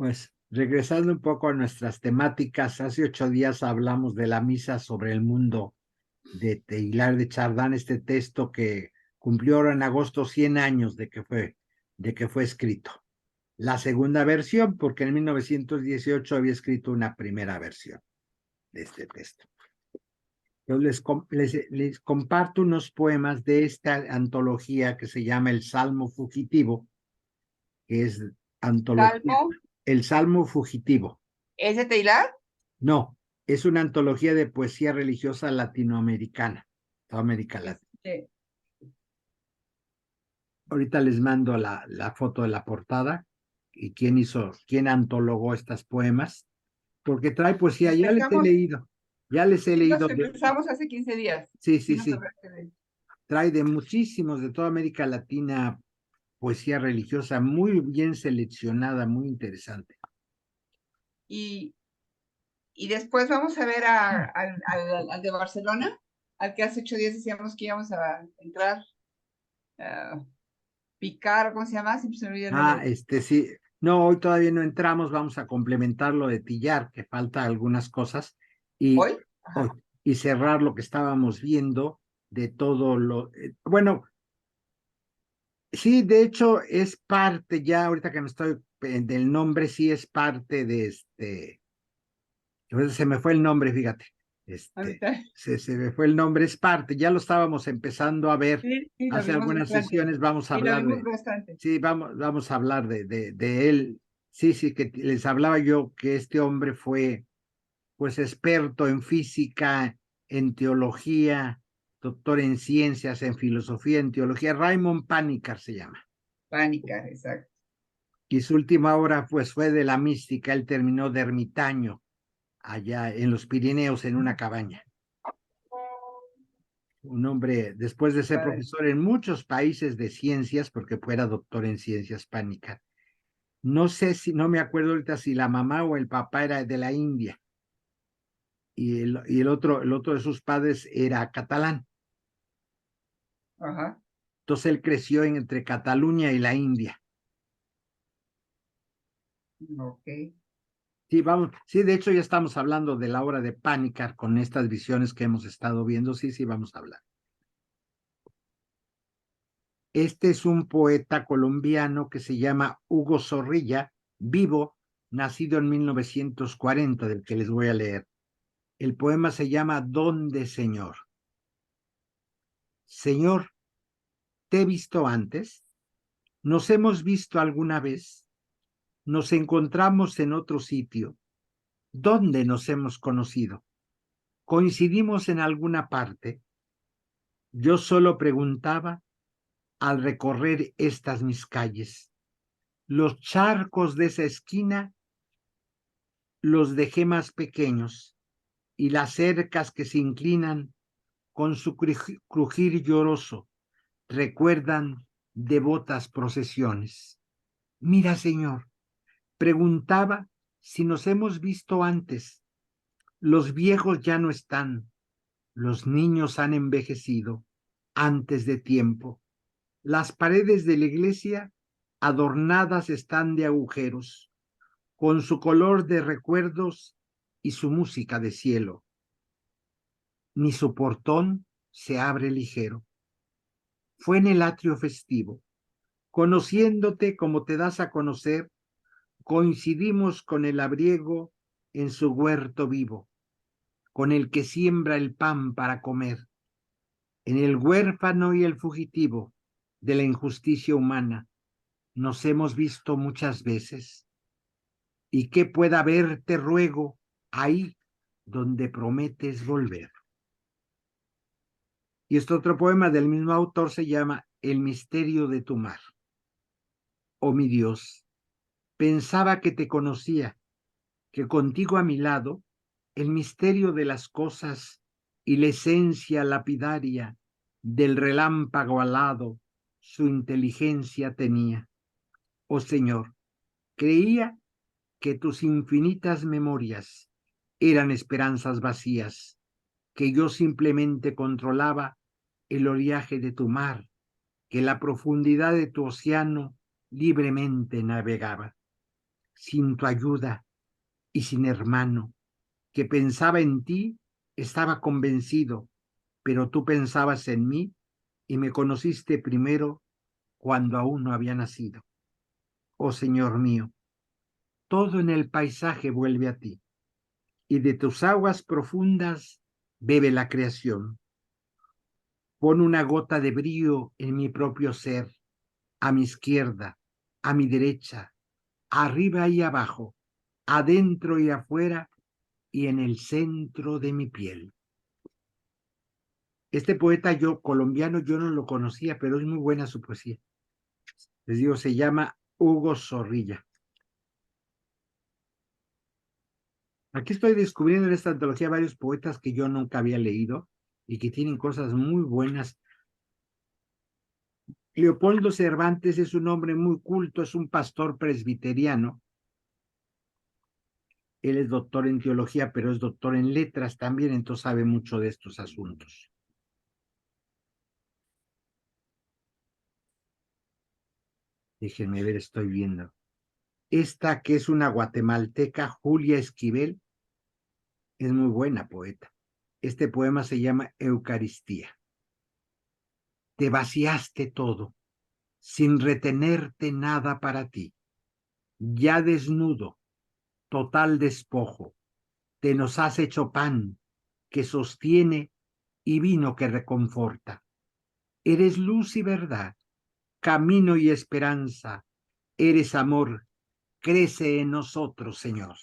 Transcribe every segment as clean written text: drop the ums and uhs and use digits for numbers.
Pues regresando un poco a nuestras temáticas, hace 8 días hablamos de la misa sobre el mundo de Teilhard de Chardin, este texto que cumplió ahora en agosto 100 años de que fue escrito. La segunda versión, porque en 1918 había escrito una primera versión de este texto. Yo les comparto unos poemas de esta antología que se llama El Salmo Fugitivo, que es antología, Salmo, El Salmo Fugitivo. ¿es de Teilhard? No, es una antología de poesía religiosa latinoamericana, toda América Latina. Ahorita les mando la foto de la portada y quién antologó estos poemas, porque trae poesía, Empezamos, ya les he sí, leído, los empezamos hace 15 días. sí, Sí, sí, nos sí, hablaste de- trae de muchísimos, de toda América Latina, poesía religiosa muy bien seleccionada, muy interesante. Y, y después vamos a ver al de Barcelona, al que hace 8 días decíamos que íbamos a entrar, a picar, ¿cómo se llama? Siempre se me olvida el nombre. Sí, no, hoy todavía no entramos, vamos a complementar lo de Tillar, que falta algunas cosas, y ¿Hoy? hoy, Ajá. y cerrar lo que estábamos viendo de todo bueno, sí, de hecho es parte ya, ahorita que me estoy del nombre, sí es parte de ahorita se me fue el nombre, fíjate, Ahorita. se me fue el nombre, es parte, ya lo estábamos empezando a ver Sí, sí, lo hace vimos algunas bastante. sesiones, vamos a Sí, lo hablar vimos de, bastante. sí, vamos a hablar de él, sí, sí, que les hablaba yo que este hombre fue, pues, experto en física, en teología, doctor en ciencias, en filosofía, en teología, Raymond Panikkar se llama. Pánica, exacto. Y su última obra, pues, fue de la mística, él terminó de ermitaño allá en los Pirineos, en una cabaña. Un hombre, después de ser Padre. profesor en muchos países de ciencias, porque fuera doctor en ciencias Panikkar. No sé si, no me acuerdo ahorita si la mamá o el papá era de la India y el otro de sus padres era catalán. Ajá. Entonces él creció entre Cataluña y la India. Ok. Sí, vamos, sí, de hecho ya estamos hablando de la obra de Panikkar con estas visiones que hemos estado viendo. Sí, sí, vamos a hablar. Este es un poeta colombiano que se llama Hugo Zorrilla, vivo, nacido en 1940, del que les voy a leer. El poema se llama ¿Dónde, Señor? Señor, ¿te he visto antes? ¿Nos hemos visto alguna vez? ¿Nos encontramos en otro sitio? ¿Dónde nos hemos conocido? ¿Coincidimos en alguna parte? Yo solo preguntaba al recorrer estas mis calles. Los charcos de esa esquina los dejé más pequeños y las cercas que se inclinan con su crujir lloroso recuerdan devotas procesiones. Mira, Señor, preguntaba si nos hemos visto antes. Los viejos ya no están, los niños han envejecido antes de tiempo. Las paredes de la iglesia adornadas están de agujeros, con su color de recuerdos y su música de cielo. Ni su portón se abre ligero. Fue en el atrio festivo. Conociéndote como te das a conocer, coincidimos con el labriego en su huerto vivo, con el que siembra el pan para comer, en el huérfano y el fugitivo de la injusticia humana. Nos hemos visto muchas veces. ¿Y qué pueda haber, te ruego, ahí donde prometes volver? Y este otro poema del mismo autor se llama El misterio de tu mar. Oh mi Dios, pensaba que te conocía, que contigo a mi lado, el misterio de las cosas y la esencia lapidaria del relámpago alado, su inteligencia tenía. Oh Señor, creía que tus infinitas memorias eran esperanzas vacías, que yo simplemente controlaba el oleaje de tu mar, que la profundidad de tu océano libremente navegaba. sin tu ayuda y sin hermano, que pensaba en ti, estaba convencido, pero tú pensabas en mí y me conociste primero cuando aún no había nacido. Oh Señor mío, todo en el paisaje vuelve a ti, y de tus aguas profundas bebe la creación. Pon una gota de brío en mi propio ser, a mi izquierda, a mi derecha, arriba y abajo, adentro y afuera, y en el centro de mi piel. Este poeta colombiano, yo no lo conocía, pero es muy buena su poesía. Les digo, se llama Hugo Zorrilla. Aquí estoy descubriendo en esta antología varios poetas que yo nunca había leído y que tienen cosas muy buenas. Leopoldo Cervantes es un hombre muy culto, es un pastor presbiteriano. Él es doctor en teología, pero es doctor en letras también, entonces sabe mucho de estos asuntos. Déjenme ver, estoy viendo. Esta que es una guatemalteca, Julia Esquivel, es muy buena poeta. Este poema se llama Eucaristía. Te vaciaste todo, sin retenerte nada para ti. Ya desnudo, total despojo, te nos has hecho pan que sostiene y vino que reconforta. Eres luz y verdad, camino y esperanza, eres amor, crece en nosotros, Señor.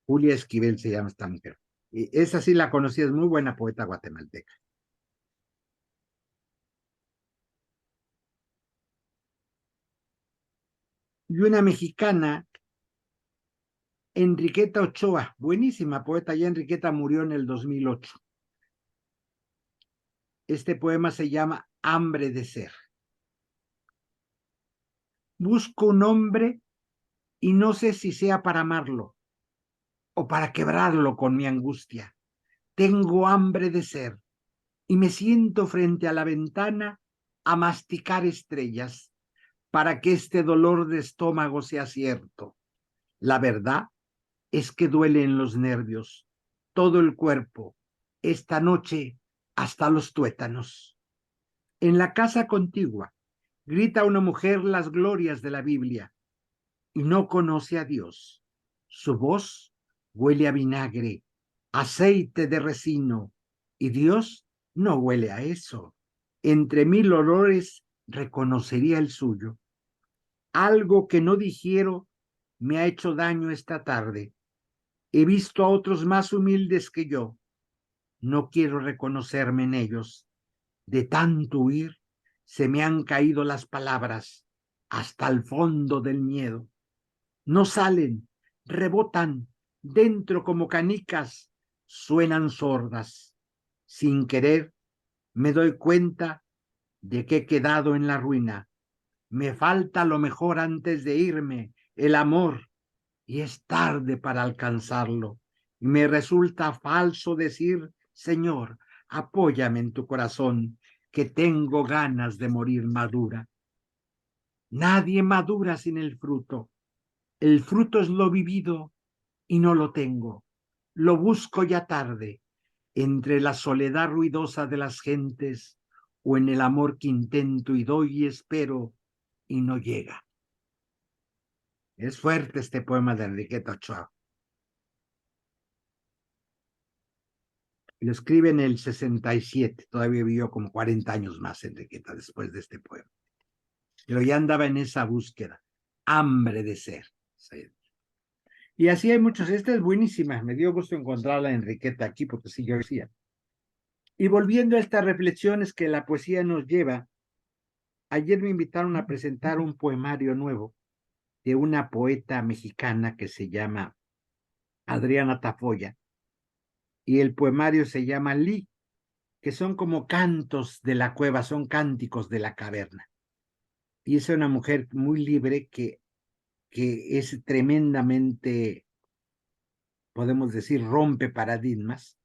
Julia Esquivel se llama esta mujer. Y esa sí la conocí, es muy buena poeta guatemalteca. Y una mexicana, Enriqueta Ochoa, buenísima poeta, ya Enriqueta murió en el 2008. Este poema se llama Hambre de ser. Busco un hombre y no sé si sea para amarlo o para quebrarlo con mi angustia. Tengo hambre de ser y me siento frente a la ventana a masticar estrellas para que este dolor de estómago sea cierto. La verdad es que duele en los nervios, todo el cuerpo, esta noche hasta los tuétanos. En la casa contigua grita una mujer las glorias de la Biblia y no conoce a Dios. Su voz huele a vinagre, aceite de resino, y Dios no huele a eso. Entre mil olores reconocería el suyo. Algo que no digiero me ha hecho daño esta tarde. He visto a otros más humildes que yo. No quiero reconocerme en ellos. De tanto huir, se me han caído las palabras hasta el fondo del miedo. No salen, rebotan dentro como canicas, suenan sordas. Sin querer, me doy cuenta de que he quedado en la ruina. Me falta lo mejor antes de irme, el amor, y es tarde para alcanzarlo. Y me resulta falso decir, Señor, apóyame en tu corazón, que tengo ganas de morir madura. Nadie madura sin el fruto. El fruto es lo vivido y no lo tengo. Lo busco ya tarde, entre la soledad ruidosa de las gentes o en el amor que intento y doy y espero y no llega. Es fuerte este poema de Enriqueta Ochoa. Lo escribe en el 67, todavía vivió como 40 años más Enriqueta después de este poema. Pero ya andaba en esa búsqueda, hambre de ser. Sí. Y así hay muchos. Esta es buenísima, me dio gusto encontrarla Enriqueta aquí porque sí, yo decía. Y volviendo a estas reflexiones que la poesía nos lleva, ayer me invitaron a presentar un poemario nuevo de una poeta mexicana que se llama Adriana Tafoya, y el poemario se llama Li, que son como cantos de la cueva, son cánticos de la caverna. Y es una mujer muy libre que es tremendamente, podemos decir, rompe paradigmas,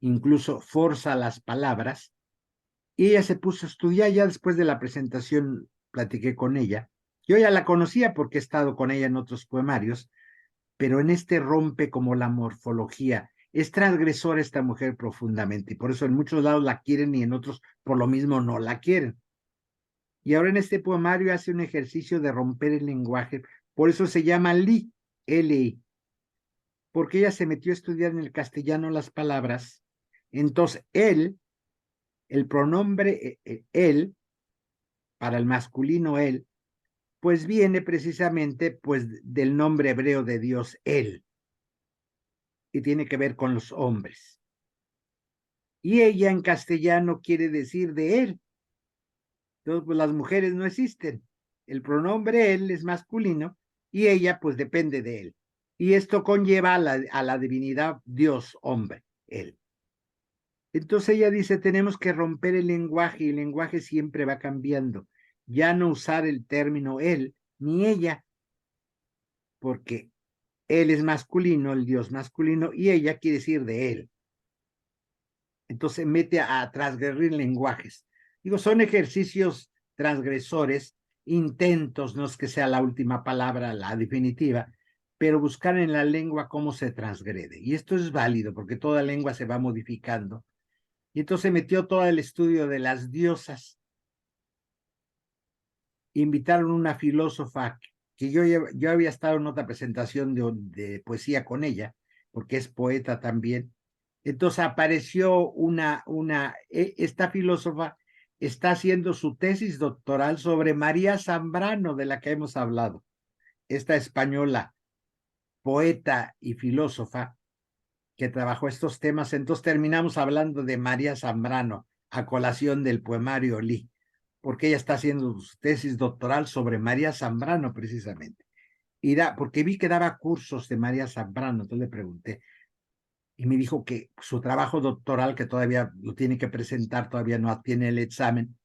incluso forza las palabras. Y ella se puso a estudiar ya después de la presentación, platiqué con ella. Yo ya la conocía porque he estado con ella en otros poemarios, pero en este rompe como la morfología. Es transgresora esta mujer profundamente y por eso en muchos lados la quieren y en otros por lo mismo no la quieren. Y ahora en este poemario hace un ejercicio de romper el lenguaje, por eso se llama Li, L-I, porque ella se metió a estudiar en el castellano las palabras. Entonces, él, el pronombre él, para el masculino él, pues viene precisamente pues del nombre hebreo de Dios, él, y tiene que ver con los hombres. Y ella en castellano quiere decir de él. Entonces, pues las mujeres no existen. El pronombre él es masculino y ella pues depende de él. Y esto conlleva a la divinidad Dios, hombre, él. Entonces ella dice, tenemos que romper el lenguaje y el lenguaje siempre va cambiando. Ya no usar el término él ni ella, porque él es masculino, el Dios masculino, y ella quiere decir de él. Entonces mete a transgredir lenguajes. Digo, son ejercicios transgresores, intentos, no es que sea la última palabra, la definitiva, pero buscar en la lengua cómo se transgrede. Y esto es válido porque toda lengua se va modificando. Y entonces metió todo el estudio de las diosas. Invitaron una filósofa que yo había estado en otra presentación de poesía con ella, porque es poeta también. Entonces apareció esta filósofa está haciendo su tesis doctoral sobre María Zambrano, de la que hemos hablado, esta española, poeta y filósofa que trabajó estos temas. Entonces terminamos hablando de María Zambrano a colación del poemario Lee, porque ella está haciendo su tesis doctoral sobre María Zambrano precisamente. Porque vi que daba cursos de María Zambrano, entonces le pregunté, y me dijo que su trabajo doctoral, que todavía lo tiene que presentar, todavía no tiene el examen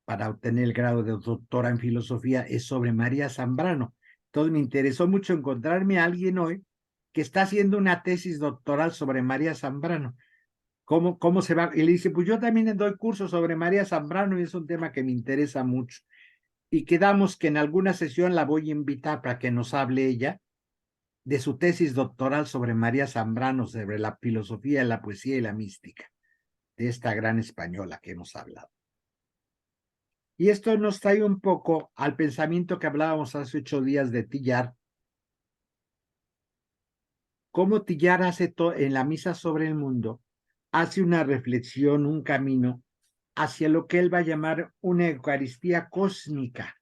para obtener el grado de doctora en filosofía, es sobre María Zambrano. Entonces me interesó mucho encontrarme a alguien hoy que está haciendo una tesis doctoral sobre María Zambrano. ¿Cómo se va? Y le dice, pues yo también doy cursos sobre María Zambrano y es un tema que me interesa mucho. Y quedamos que en alguna sesión la voy a invitar para que nos hable ella de su tesis doctoral sobre María Zambrano, sobre la filosofía, la poesía y la mística, de esta gran española que hemos hablado. Y esto nos trae un poco al pensamiento que hablábamos hace 8 días de Tillar, cómo Tillar hace en la misa sobre el mundo, hace una reflexión, un camino hacia lo que él va a llamar una Eucaristía cósmica.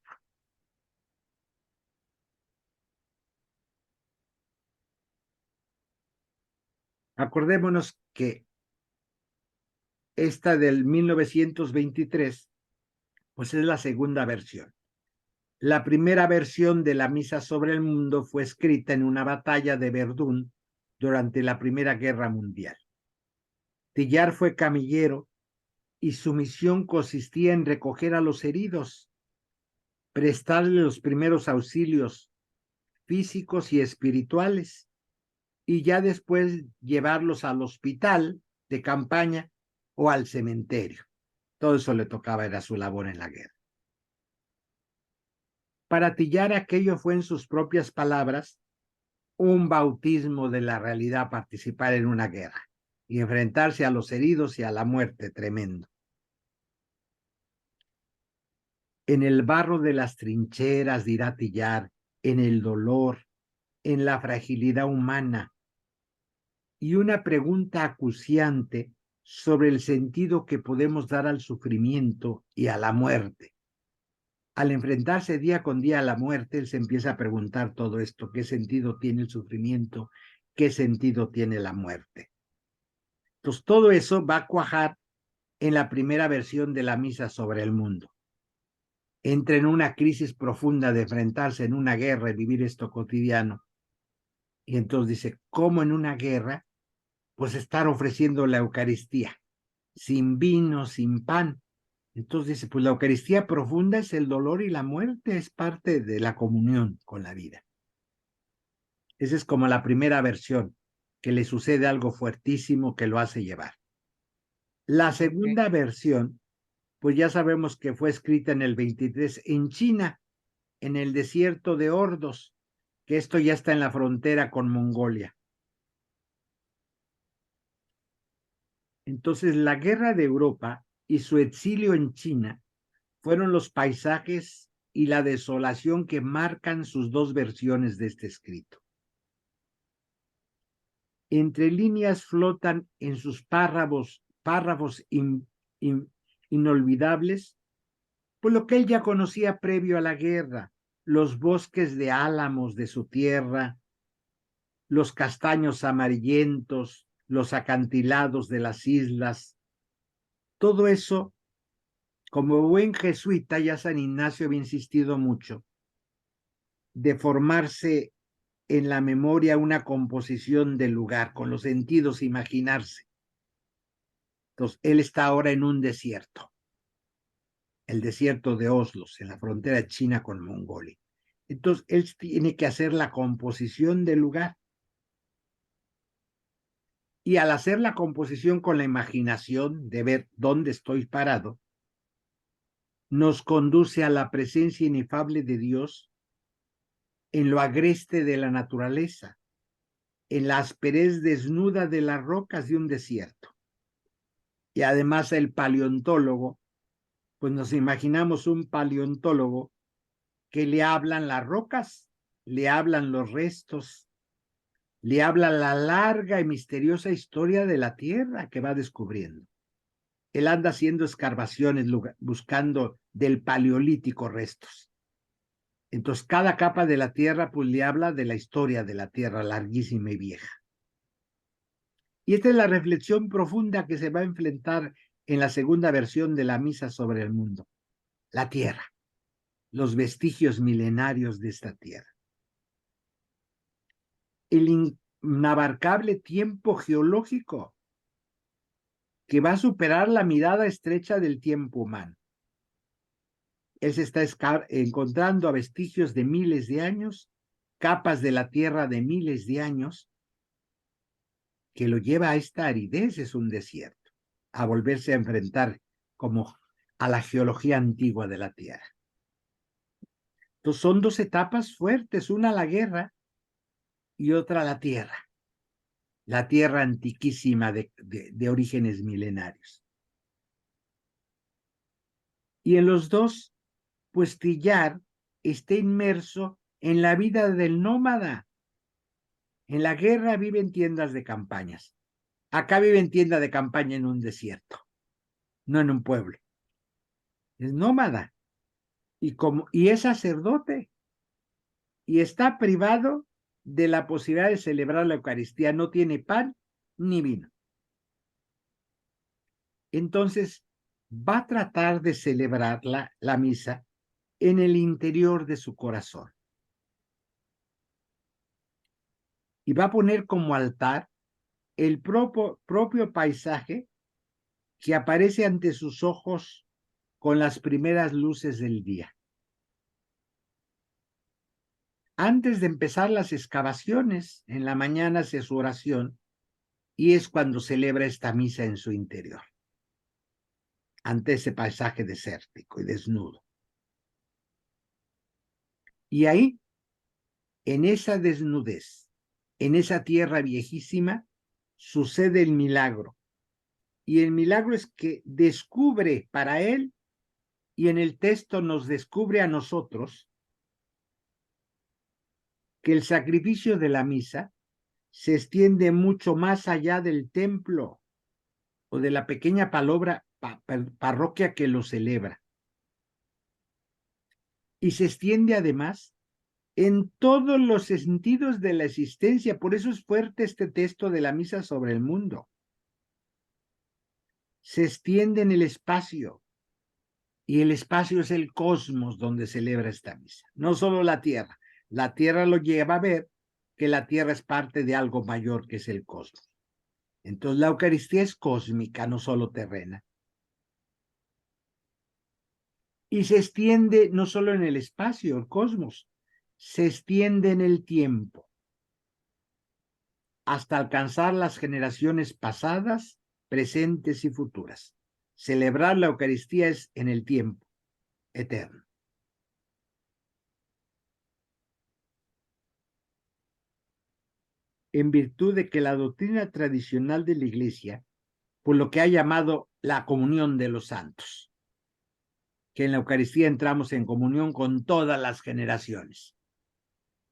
Acordémonos que esta del 1923, pues es la segunda versión. La primera versión de la Misa sobre el Mundo fue escrita en una batalla de Verdún durante la Primera Guerra Mundial. Tillar fue camillero y su misión consistía en recoger a los heridos, prestarle los primeros auxilios físicos y espirituales, y ya después llevarlos al hospital de campaña o al cementerio. Todo eso le tocaba, era su labor en la guerra. Para Tillar aquello fue, en sus propias palabras, un bautismo de la realidad participar en una guerra y enfrentarse a los heridos y a la muerte tremendo. En el barro de las trincheras, dirá Tillar, en el dolor, en la fragilidad humana, y una pregunta acuciante sobre el sentido que podemos dar al sufrimiento y a la muerte. Al enfrentarse día con día a la muerte, él se empieza a preguntar todo esto: ¿qué sentido tiene el sufrimiento? ¿Qué sentido tiene la muerte? Entonces, todo eso va a cuajar en la primera versión de la Misa sobre el Mundo. Entra en una crisis profunda de enfrentarse en una guerra y vivir esto cotidiano. Y entonces dice, ¿cómo en una guerra? Pues estar ofreciendo la Eucaristía, sin vino, sin pan. Entonces dice, pues la Eucaristía profunda es el dolor y la muerte, es parte de la comunión con la vida. Esa es como la primera versión, que le sucede algo fuertísimo que lo hace llevar. La segunda versión pues ya sabemos que fue escrita en el 23 en China, en el desierto de Ordos, que esto ya está en la frontera con Mongolia. Entonces, la guerra de Europa y su exilio en China fueron los paisajes y la desolación que marcan sus dos versiones de este escrito. Entre líneas flotan en sus párrafos inolvidables, por lo que él ya conocía previo a la guerra, los bosques de álamos de su tierra, los castaños amarillentos, los acantilados de las islas. Todo eso, como buen jesuita, ya San Ignacio había insistido mucho, de formarse en la memoria una composición del lugar, con los sentidos, imaginarse. Entonces, él está ahora en un desierto, el desierto de Oslos, en la frontera china con Mongolia. Entonces, él tiene que hacer la composición del lugar. Y al hacer la composición con la imaginación de ver dónde estoy parado, nos conduce a la presencia inefable de Dios en lo agreste de la naturaleza, en la asperez desnuda de las rocas de un desierto. Y además el paleontólogo, pues nos imaginamos un paleontólogo que le hablan las rocas, le hablan los restos, le habla la larga y misteriosa historia de la Tierra que va descubriendo. Él anda haciendo escarbaciones, buscando del paleolítico restos. Entonces, cada capa de la Tierra, pues le habla de la historia de la Tierra larguísima y vieja. Y esta es la reflexión profunda que se va a enfrentar en la segunda versión de la Misa sobre el mundo. La Tierra, los vestigios milenarios de esta Tierra. El inabarcable tiempo geológico que va a superar la mirada estrecha del tiempo humano. Él se está encontrando a vestigios de miles de años, capas de la Tierra de miles de años, que lo lleva a esta aridez, es un desierto, a volverse a enfrentar como a la geología antigua de la Tierra. Entonces son dos etapas fuertes, una la guerra y otra la Tierra antiquísima de orígenes milenarios. Y en los dos, pues Tillar está inmerso en la vida del nómada. En la guerra vive en tiendas de campañas. Acá vive en tienda de campaña en un desierto, no en un pueblo. Es nómada y es sacerdote y está privado de la posibilidad de celebrar la Eucaristía. No tiene pan ni vino. Entonces va a tratar de celebrar la misa en el interior de su corazón. Y va a poner como altar el propio paisaje que aparece ante sus ojos con las primeras luces del día. Antes de empezar las excavaciones, en la mañana hace su oración y es cuando celebra esta misa en su interior, ante ese paisaje desértico y desnudo. Y ahí, en esa desnudez, en esa tierra viejísima, sucede el milagro. Y el milagro es que descubre para él, y en el texto nos descubre a nosotros, que el sacrificio de la misa se extiende mucho más allá del templo o de la pequeña parroquia que lo celebra. Y se extiende además en todos los sentidos de la existencia. Por eso es fuerte este texto de la misa sobre el mundo. Se extiende en el espacio, y el espacio es el cosmos donde celebra esta misa, no solo la Tierra. La Tierra lo lleva a ver que la Tierra es parte de algo mayor que es el cosmos. Entonces la Eucaristía es cósmica, no solo terrena. Y se extiende no solo en el espacio, el cosmos, se extiende en el tiempo, hasta alcanzar las generaciones pasadas, presentes y futuras. Celebrar la Eucaristía es en el tiempo eterno. En virtud de que la doctrina tradicional de la Iglesia, por lo que ha llamado la comunión de los santos, que en la Eucaristía entramos en comunión con todas las generaciones,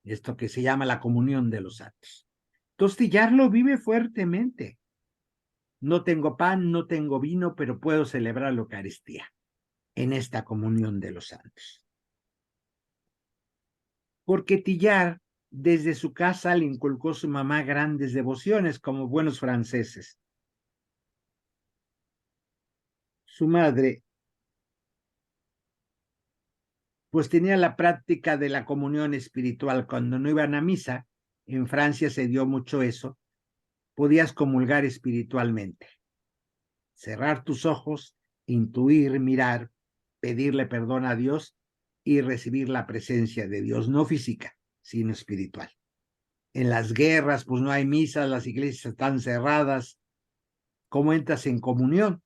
esto que se llama la comunión de los santos. Tostillar lo vive fuertemente. No tengo pan, no tengo vino, pero puedo celebrar la Eucaristía en esta comunión de los santos. Porque Tillar, desde su casa, le inculcó a su mamá grandes devociones como buenos franceses. Su madre, pues tenía la práctica de la comunión espiritual. Cuando no iban a misa, en Francia se dio mucho eso, podías comulgar espiritualmente. Cerrar tus ojos, intuir, mirar, pedirle perdón a Dios y recibir la presencia de Dios, no física, sino espiritual. En las guerras, pues no hay misas, las iglesias están cerradas. ¿Cómo entras en comunión?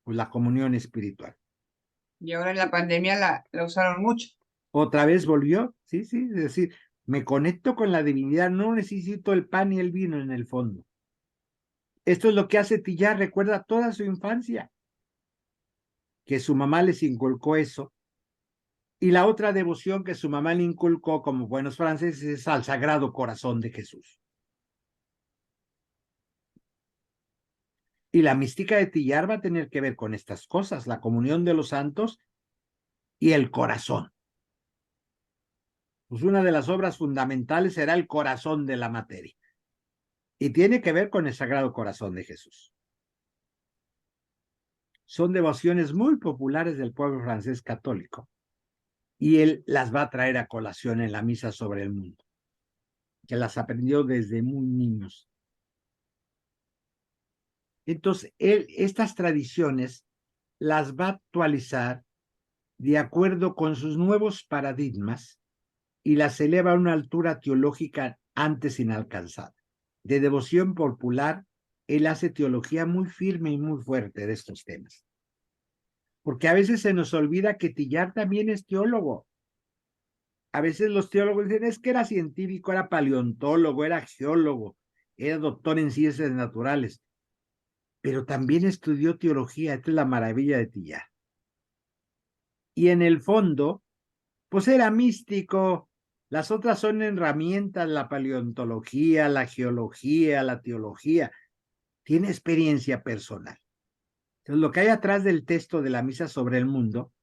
Pues la comunión espiritual. Y ahora en la pandemia la usaron mucho. Otra vez volvió, sí, sí, es decir, me conecto con la divinidad, no necesito el pan y el vino en el fondo. Esto es lo que hace Tillar, recuerda toda su infancia, que su mamá les inculcó eso. Y la otra devoción que su mamá le inculcó como buenos franceses es al Sagrado Corazón de Jesús. Y la mística de Tillar va a tener que ver con estas cosas, la comunión de los santos y el corazón. Pues una de las obras fundamentales será el corazón de la materia. Y tiene que ver con el Sagrado Corazón de Jesús. Son devociones muy populares del pueblo francés católico. Y él las va a traer a colación en la misa sobre el mundo, que las aprendió desde muy niños. Entonces, él estas tradiciones las va a actualizar de acuerdo con sus nuevos paradigmas y las eleva a una altura teológica antes inalcanzada. De devoción popular, él hace teología muy firme y muy fuerte de estos temas. Porque a veces se nos olvida que Tillar también es teólogo. A veces los teólogos dicen, es que era científico, era paleontólogo, era geólogo, era doctor en ciencias naturales, pero también estudió teología. Esta es la maravilla de Tillar. Y en el fondo, pues era místico. Las otras son herramientas, la paleontología, la geología, la teología. Tiene experiencia personal. Entonces, lo que hay atrás del texto de la misa sobre el mundo,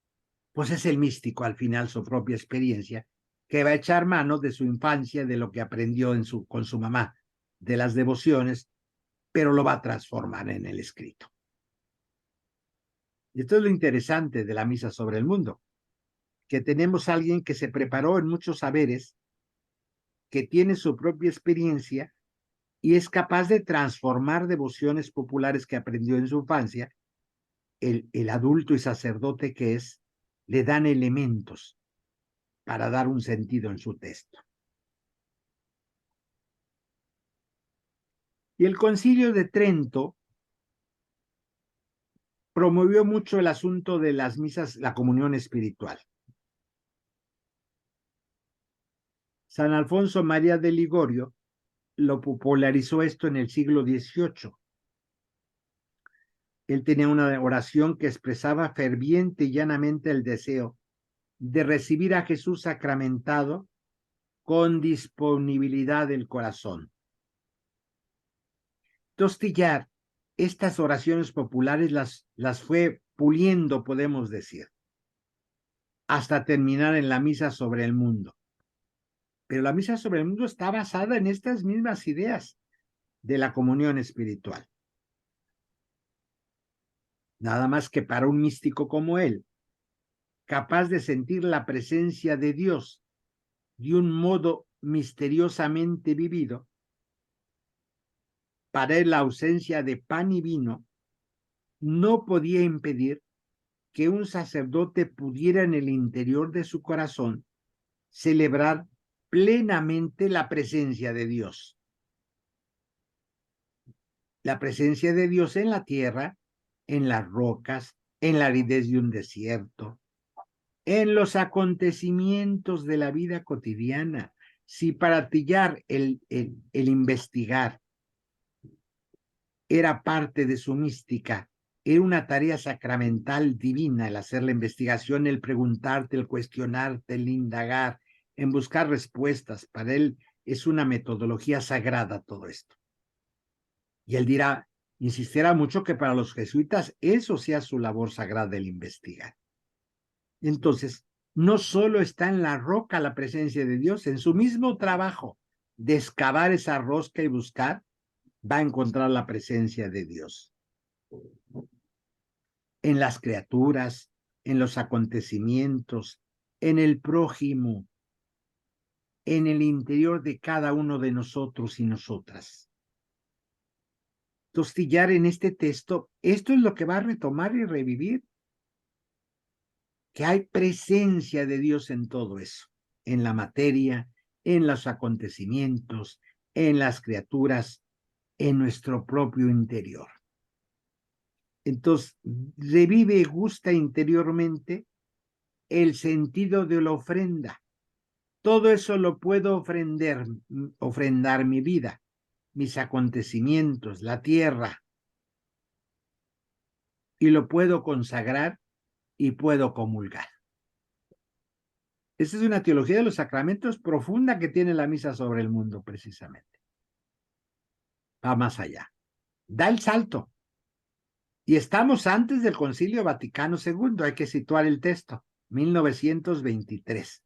pues es el místico, al final, su propia experiencia, que va a echar mano de su infancia, de lo que aprendió con su mamá, de las devociones, pero lo va a transformar en el escrito. Y esto es lo interesante de la misa sobre el mundo, que tenemos a alguien que se preparó en muchos saberes, que tiene su propia experiencia y es capaz de transformar devociones populares que aprendió en su infancia. El adulto y sacerdote que es, le dan elementos para dar un sentido en su texto. Y el Concilio de Trento promovió mucho el asunto de las misas, la comunión espiritual. San Alfonso María de Ligorio lo popularizó esto en el siglo XVIII. Él tenía una oración que expresaba ferviente y llanamente el deseo de recibir a Jesús sacramentado con disponibilidad del corazón. Tostillar estas oraciones populares las fue puliendo, podemos decir, hasta terminar en la misa sobre el mundo. Pero la misa sobre el mundo está basada en estas mismas ideas de la comunión espiritual. Nada más que para un místico como él, capaz de sentir la presencia de Dios de un modo misteriosamente vivido, para él la ausencia de pan y vino no podía impedir que un sacerdote pudiera en el interior de su corazón celebrar plenamente la presencia de Dios. La presencia de Dios en la tierra en las rocas, en la aridez de un desierto, en los acontecimientos de la vida cotidiana. Si para Tillar el investigar era parte de su mística, era una tarea sacramental divina el hacer la investigación, el preguntarte, el cuestionarte, el indagar, en buscar respuestas. Para él es una metodología sagrada todo esto. Y él dirá, insistirá mucho que para los jesuitas eso sea su labor sagrada, el investigar. Entonces, no solo está en la roca la presencia de Dios, en su mismo trabajo de excavar esa rosca y buscar, va a encontrar la presencia de Dios. En las criaturas, en los acontecimientos, en el prójimo, en el interior de cada uno de nosotros y nosotras. Tillar en este texto, esto es lo que va a retomar y revivir, que hay presencia de Dios en todo eso, en la materia, en los acontecimientos, en las criaturas, en nuestro propio interior. Entonces, revive y gusta interiormente el sentido de la ofrenda. Todo eso lo puedo ofrendar mi vida, mis acontecimientos, la tierra, y lo puedo consagrar y puedo comulgar. Esa es una teología de los sacramentos profunda que tiene la misa sobre el mundo, precisamente. Va más allá. Da el salto. Y estamos antes del Concilio Vaticano II, hay que situar el texto, 1923.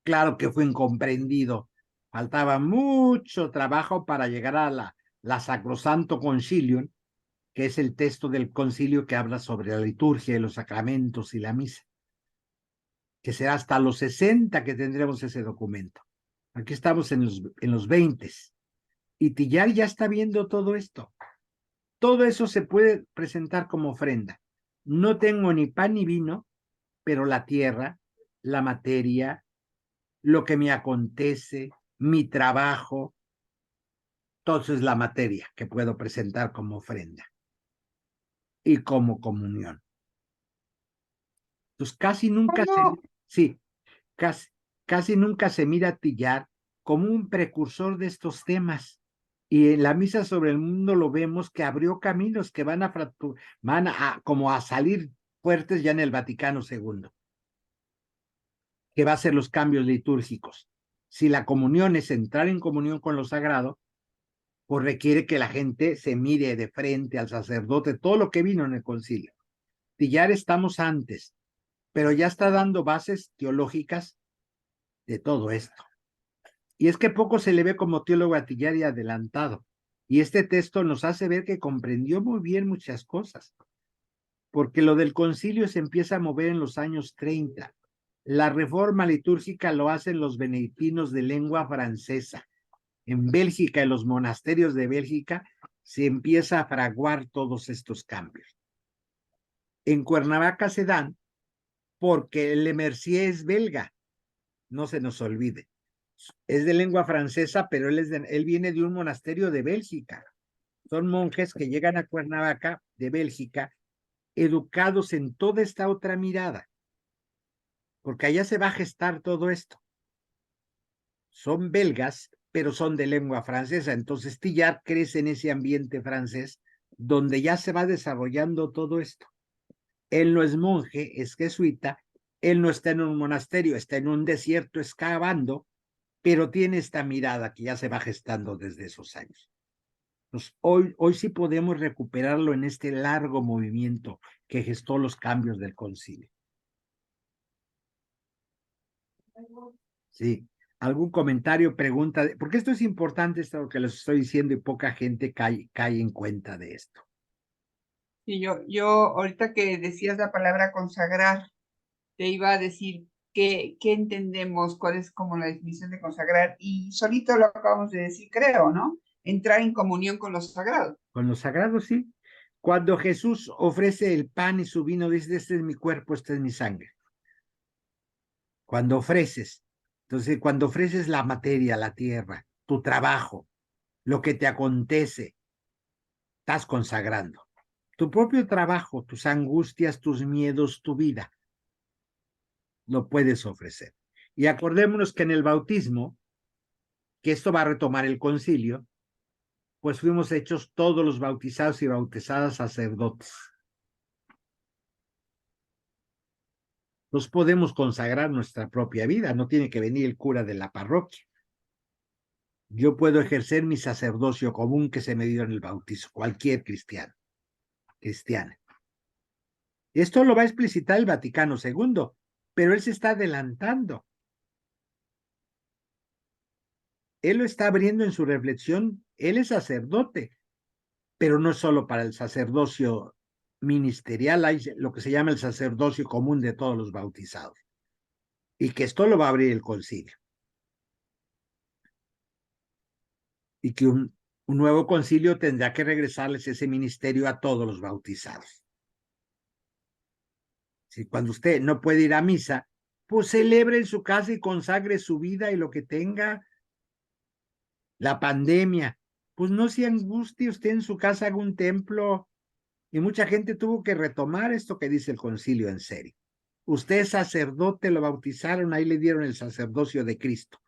Claro que fue incomprendido. Faltaba mucho trabajo para llegar a la Sacrosanto Concilium, que es el texto del concilio que habla sobre la liturgia y los sacramentos y la misa, que será hasta los 60 que tendremos ese documento. Aquí estamos en los 20. Y Tillar ya está viendo todo esto. Todo eso se puede presentar como ofrenda. No tengo ni pan ni vino, pero la tierra, la materia, lo que me acontece, mi trabajo, todo eso es la materia que puedo presentar como ofrenda y como comunión. Entonces casi nunca casi nunca se mira a Tillar como un precursor de estos temas. Y en la misa sobre el mundo lo vemos que abrió caminos que van como a salir fuertes ya en el Vaticano II, que va a ser los cambios litúrgicos. Si la comunión es entrar en comunión con lo sagrado, pues requiere que la gente se mire de frente al sacerdote, todo lo que vino en el concilio. Tillar estamos antes, pero ya está dando bases teológicas de todo esto. Y es que poco se le ve como teólogo a Tillar y adelantado. Y este texto nos hace ver que comprendió muy bien muchas cosas, porque lo del concilio se empieza a mover en los años 30. La reforma litúrgica lo hacen los benedictinos de lengua francesa. En Bélgica, en los monasterios de Bélgica, se empieza a fraguar todos estos cambios. En Cuernavaca se dan porque Le Mercier es belga, no se nos olvide. Es de lengua francesa, pero él viene de un monasterio de Bélgica. Son monjes que llegan a Cuernavaca, de Bélgica, educados en toda esta otra mirada, porque allá se va a gestar todo esto. Son belgas, pero son de lengua francesa. Entonces Tillar crece en ese ambiente francés donde ya se va desarrollando todo esto. Él no es monje, es jesuita, él no está en un monasterio, está en un desierto excavando, pero tiene esta mirada que ya se va gestando desde esos años. Pues hoy sí podemos recuperarlo en este largo movimiento que gestó los cambios del concilio. Sí. ¿Algún comentario, pregunta? Porque esto es importante, esto que les estoy diciendo, y poca gente cae en cuenta de esto. Y yo ahorita que decías la palabra consagrar, te iba a decir qué entendemos, cuál es como la definición de consagrar, y solito lo acabamos de decir, creo, ¿no? Entrar en comunión con lo sagrado. Con lo sagrado, sí. Cuando Jesús ofrece el pan y su vino, dice, este es mi cuerpo, esta es mi sangre. Cuando ofreces, entonces cuando ofreces la materia, la tierra, tu trabajo, lo que te acontece, estás consagrando. Tu propio trabajo, tus angustias, tus miedos, tu vida, lo puedes ofrecer. Y acordémonos que en el bautismo, que esto va a retomar el concilio, pues fuimos hechos todos los bautizados y bautizadas sacerdotes. Nos podemos consagrar nuestra propia vida, no tiene que venir el cura de la parroquia. Yo puedo ejercer mi sacerdocio común que se me dio en el bautizo, cualquier cristiano, cristiana. Esto lo va a explicitar el Vaticano II, pero él se está adelantando. Él lo está abriendo en su reflexión. Él es sacerdote, pero no solo para el sacerdocio ministerial, hay lo que se llama el sacerdocio común de todos los bautizados. Y que esto lo va a abrir el concilio. Y que un nuevo concilio tendrá que regresarles ese ministerio a todos los bautizados. Si cuando usted no puede ir a misa, pues celebre en su casa y consagre su vida y lo que tenga. La pandemia, pues no se angustie usted en su casa, haga un templo. Y mucha gente tuvo que retomar esto que dice el concilio en serio. Usted es sacerdote, lo bautizaron, ahí le dieron el sacerdocio de Cristo.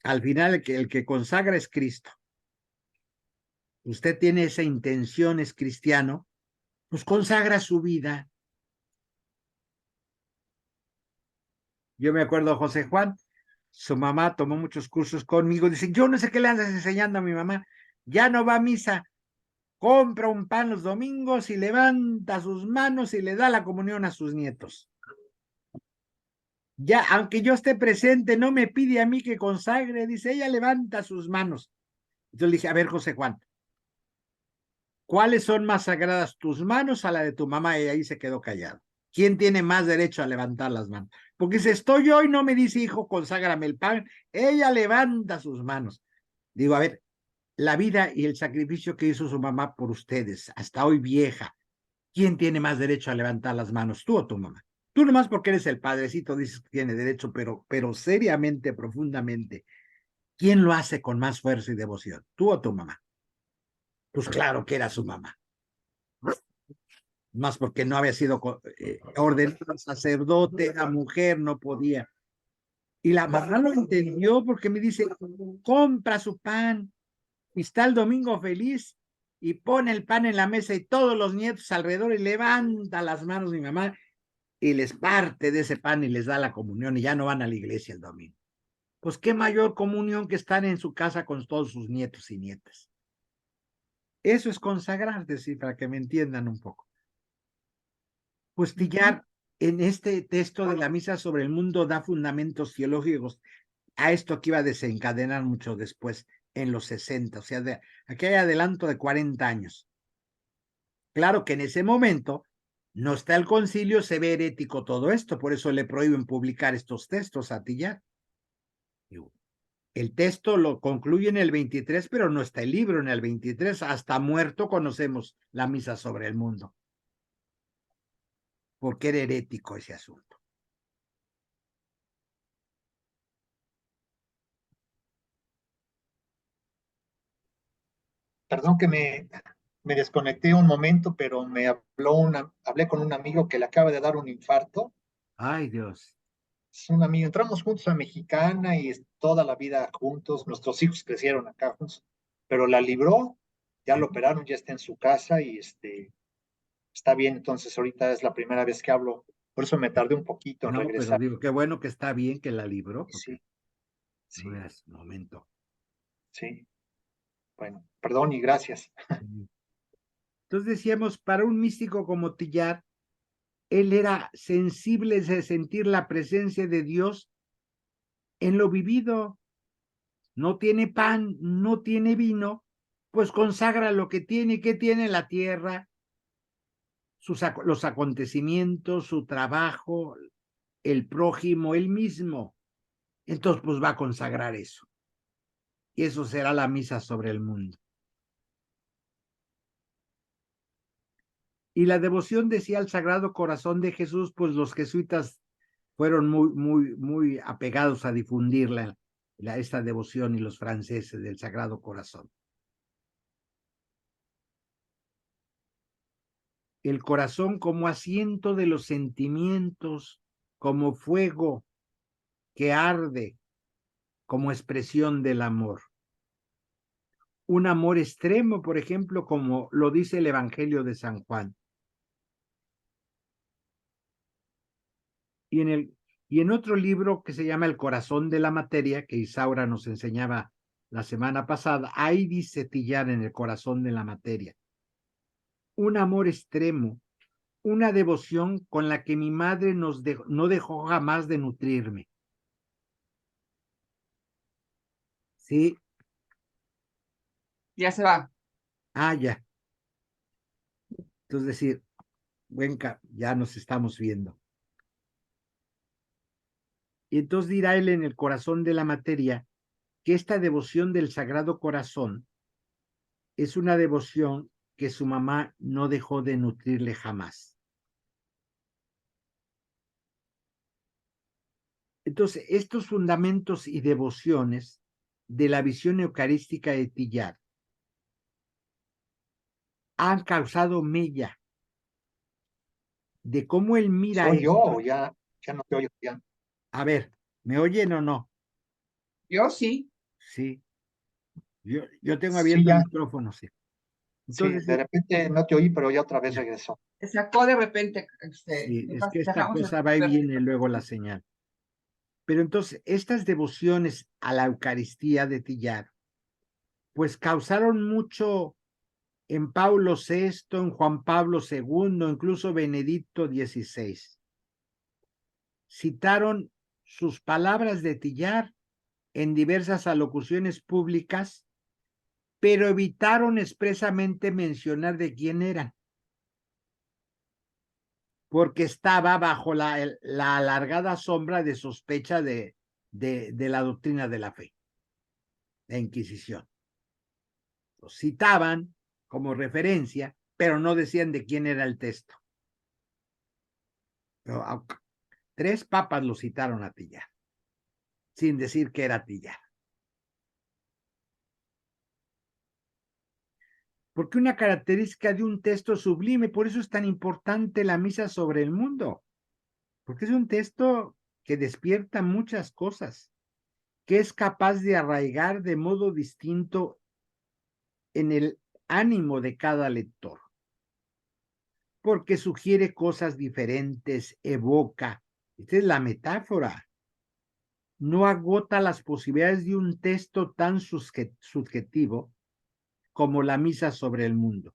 Al final el que consagra es Cristo. Usted tiene esa intención, es cristiano, pues consagra su vida. Yo me acuerdo, José Juan, su mamá tomó muchos cursos conmigo, dice, yo no sé qué le andas enseñando a mi mamá, ya no va a misa, compra un pan los domingos y levanta sus manos y le da la comunión a sus nietos. Ya, aunque yo esté presente, no me pide a mí que consagre, dice, ella levanta sus manos. Entonces le dije, a ver, José Juan, ¿cuáles son más sagradas, tus manos a la de tu mamá? Y ahí se quedó callado. ¿Quién tiene más derecho a levantar las manos? Porque si estoy yo y no me dice, hijo, conságrame el pan, ella levanta sus manos. Digo, a ver, la vida y el sacrificio que hizo su mamá por ustedes, hasta hoy vieja, ¿quién tiene más derecho a levantar las manos, tú o tu mamá? Tú nomás porque eres el padrecito dices que tiene derecho, pero seriamente, profundamente, ¿quién lo hace con más fuerza y devoción? ¿Tú o tu mamá? Pues claro que era su mamá. Más porque no había sido ordenado sacerdote, la mujer no podía. Y la mamá lo entendió porque me dice, compra su pan y está el domingo feliz y pone el pan en la mesa y todos los nietos alrededor y levanta las manos mi mamá y les parte de ese pan y les da la comunión y ya no van a la iglesia el domingo. Pues qué mayor comunión que estar en su casa con todos sus nietos y nietas. Eso es consagrar, decir, para que me entiendan un poco. Pues Tillar, en este texto de la misa sobre el mundo da fundamentos teológicos a esto que iba a desencadenar mucho después, en los 60, o sea, aquí hay adelanto de 40 años. Claro que en ese momento no está el concilio, se ve herético todo esto, por eso le prohíben publicar estos textos a Tillar. El texto lo concluye en el 23, pero no está el libro en el 23. Hasta muerto conocemos la misa sobre el mundo. Porque era herético ese asunto. Perdón que me desconecté un momento, pero hablé con un amigo que le acaba de dar un infarto. Ay, Dios. Es un amigo, entramos juntos a Mexicana y toda la vida juntos, nuestros hijos crecieron acá juntos, pero la libró, ya lo operaron, ya está en su casa y está bien, entonces ahorita es la primera vez que hablo, por eso me tardé un poquito en No, pero regresar. digo, qué bueno que está bien que la libró, porque Sí, sí, no es momento. sí. Bueno, perdón y gracias. Entonces decíamos, para un místico como Tillar, él era sensible de sentir la presencia de Dios en lo vivido. No tiene pan, no tiene vino, pues consagra lo que tiene. ¿Qué tiene la tierra? Los acontecimientos, su trabajo, el prójimo, él mismo. Entonces, pues va a consagrar eso. Y eso será la misa sobre el mundo. Y la devoción decía al Sagrado Corazón de Jesús, pues los jesuitas fueron muy apegados a difundir esta devoción y los franceses del Sagrado Corazón. el corazón como asiento de los sentimientos, como fuego que arde, como expresión del amor. Un amor extremo, por ejemplo, como lo dice el Evangelio de San Juan. Y en otro libro que se llama El corazón de la materia, que Isaura nos enseñaba la semana pasada, ahí dice Tillar en El corazón de la materia. Un amor extremo, una devoción con la que mi madre no dejó jamás de nutrirme. Sí. Ya se va. Ah, ya. Entonces decir, Cuenca, ya nos estamos viendo. Y entonces dirá él en El corazón de la materia que esta devoción del Sagrado Corazón es una devoción que su mamá no dejó de nutrirle jamás. Entonces, estos fundamentos y devociones de la visión eucarística de Tillar han causado mella de cómo él mira ¿Soy yo esto. o ya no te oigo? Ya. A ver, ¿me oyen o no? Yo sí. Sí. Yo tengo Sí, abierto el ya. micrófono, sí. Sí, Entonces, de repente no te oí, pero ya otra vez ya. regresó. Se sacó de repente. Sí, es que esta Dejamos cosa va y viene luego la señal. Pero entonces, estas devociones a la Eucaristía de Tillar, pues causaron mucho en Paulo VI, en Juan Pablo II, incluso Benedicto XVI. Citaron sus palabras de Tillar en diversas alocuciones públicas, pero evitaron expresamente mencionar de quién eran, porque estaba bajo la alargada sombra de sospecha de la doctrina de la fe, la Inquisición. Lo citaban como referencia, pero no decían de quién era el texto. Pero 3 papas lo citaron a Tillar, sin decir que era Tillar. Porque una característica de un texto sublime, por eso es tan importante la misa sobre el mundo, porque es un texto que despierta muchas cosas, que es capaz de arraigar de modo distinto en el ánimo de cada lector, porque sugiere cosas diferentes, evoca. Esta es la metáfora. No agota las posibilidades de un texto tan subjetivo como la misa sobre el mundo.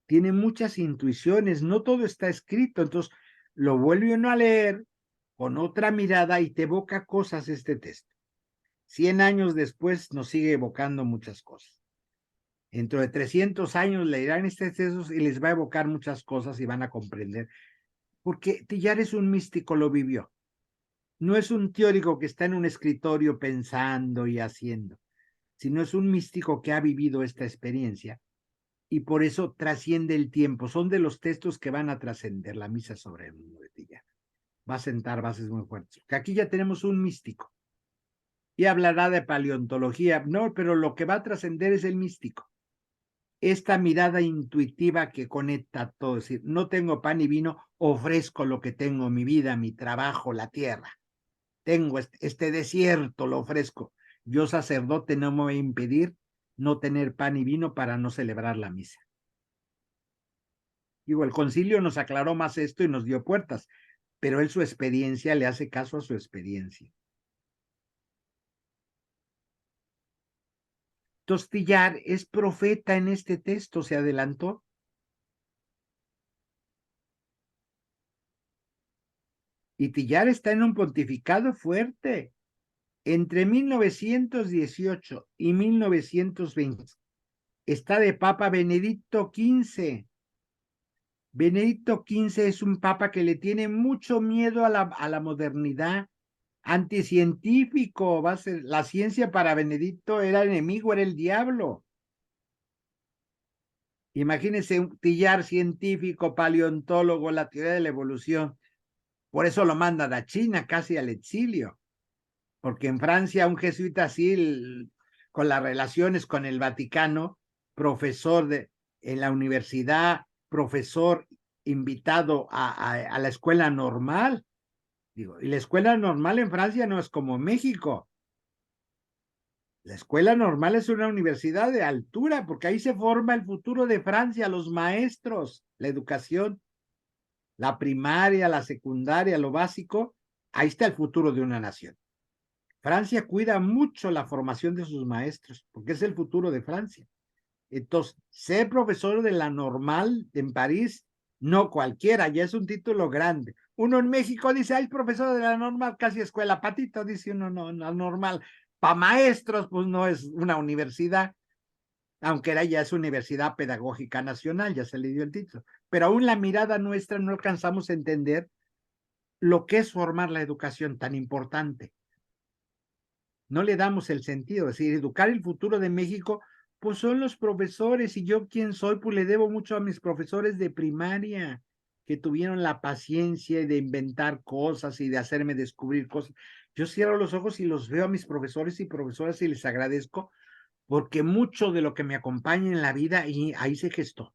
Tiene muchas intuiciones, no todo está escrito, entonces lo vuelve uno a leer con otra mirada y te evoca cosas este texto. 100 años después nos sigue evocando muchas cosas. Dentro de 300 años leerán este texto y les va a evocar muchas cosas y van a comprender. Porque Tillar es un místico, lo vivió. No es un teórico que está en un escritorio pensando y haciendo, sino es un místico que ha vivido esta experiencia y por eso trasciende el tiempo. Son de los textos que van a trascender la misa sobre el mundo de Tillar. Va a sentar bases muy fuertes. Que aquí ya tenemos un místico y hablará de paleontología, no, pero lo que va a trascender es el místico. Esta mirada intuitiva que conecta todo, es decir, no tengo pan y vino, ofrezco lo que tengo, mi vida, mi trabajo, la tierra. Tengo este desierto, lo ofrezco. Yo, sacerdote, no me voy a impedir no tener pan y vino para no celebrar la misa. Digo, el concilio nos aclaró más esto y nos dio puertas, pero él su experiencia le hace caso a su experiencia. Tillar es profeta en este texto, se adelantó. Y Tillar está en un pontificado fuerte. Entre 1918 y 1920 está de Papa Benedicto XV. Benedicto XV es un papa que le tiene mucho miedo a la modernidad, anticientífico. Va a ser, la ciencia para Benedicto era enemigo, era el diablo. Imagínense un Tillar científico, paleontólogo, la teoría de la evolución. Por eso lo mandan a China, casi al exilio. Porque en Francia un jesuita así, con las relaciones con el Vaticano, profesor en la universidad, profesor invitado a la escuela normal. Digo, y la escuela normal en Francia no es como México. La escuela normal es una universidad de altura, porque ahí se forma el futuro de Francia, los maestros, la educación, la primaria, la secundaria, lo básico. Ahí está el futuro de una nación. Francia cuida mucho la formación de sus maestros, porque es el futuro de Francia. Entonces, ser profesor de la normal en París, no cualquiera, ya es un título grande. Uno en México dice, ay, profesor de la normal, casi escuela patito, dice uno, no, la normal. Para maestros, pues no es una universidad, aunque era ya es Universidad Pedagógica Nacional, ya se le dio el título. Pero aún la mirada nuestra no alcanzamos a entender lo que es formar la educación tan importante. No le damos el sentido, es decir, educar el futuro de México, pues son los profesores, y yo quién soy, pues le debo mucho a mis profesores de primaria, que tuvieron la paciencia de inventar cosas y de hacerme descubrir cosas. Yo cierro los ojos y los veo a mis profesores y profesoras y les agradezco, porque mucho de lo que me acompaña en la vida, y ahí se gestó,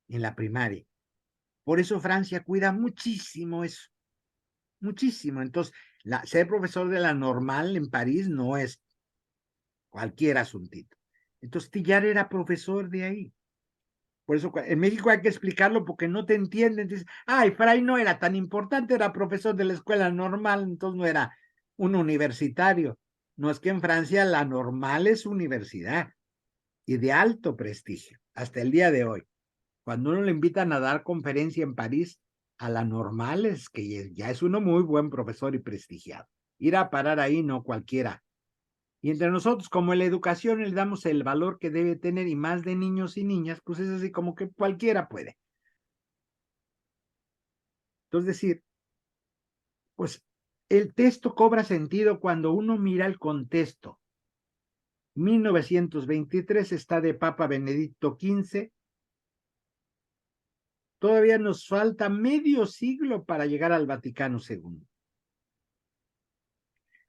en la primaria. Por eso Francia cuida muchísimo eso, muchísimo. Entonces, ser profesor de la normal en París no es cualquier asuntito. Entonces, Tillar era profesor de ahí. Por eso en México hay que explicarlo porque no te entienden. Dices, ay, Fray no era tan importante, era profesor de la escuela normal, entonces no era un universitario. No es que en Francia la normal es universidad y de alto prestigio, hasta el día de hoy. Cuando uno le invitan a dar conferencia en París, a la normal es que ya es uno muy buen profesor y prestigiado. Ir a parar ahí no cualquiera. Y entre nosotros, como en la educación le damos el valor que debe tener, y más de niños y niñas, pues es así como que cualquiera puede. Entonces, decir, pues el texto cobra sentido cuando uno mira el contexto. 1923 está de Papa Benedicto XV. Todavía nos falta medio siglo para llegar al Vaticano II.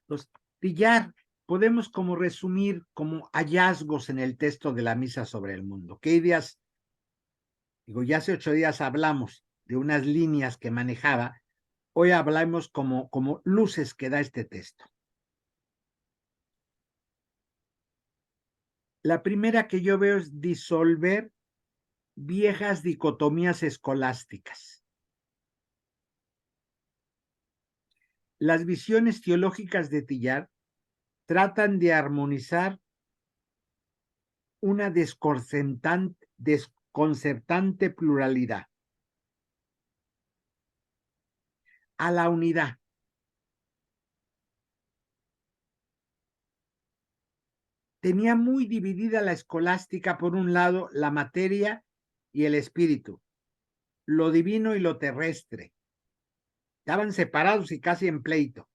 Entonces, Tillar, podemos como resumir como hallazgos en el texto de la Misa sobre el Mundo. ¿Qué ideas? Digo, ya hace 8 días hablamos de unas líneas que manejaba, hoy hablamos como luces que da este texto. La primera que yo veo es disolver viejas dicotomías escolásticas. Las visiones teológicas de Tillar tratan de armonizar una desconcertante pluralidad a la unidad. Tenía muy dividida la escolástica, por un lado, la materia y el espíritu, lo divino y lo terrestre. Estaban separados y casi en pleito.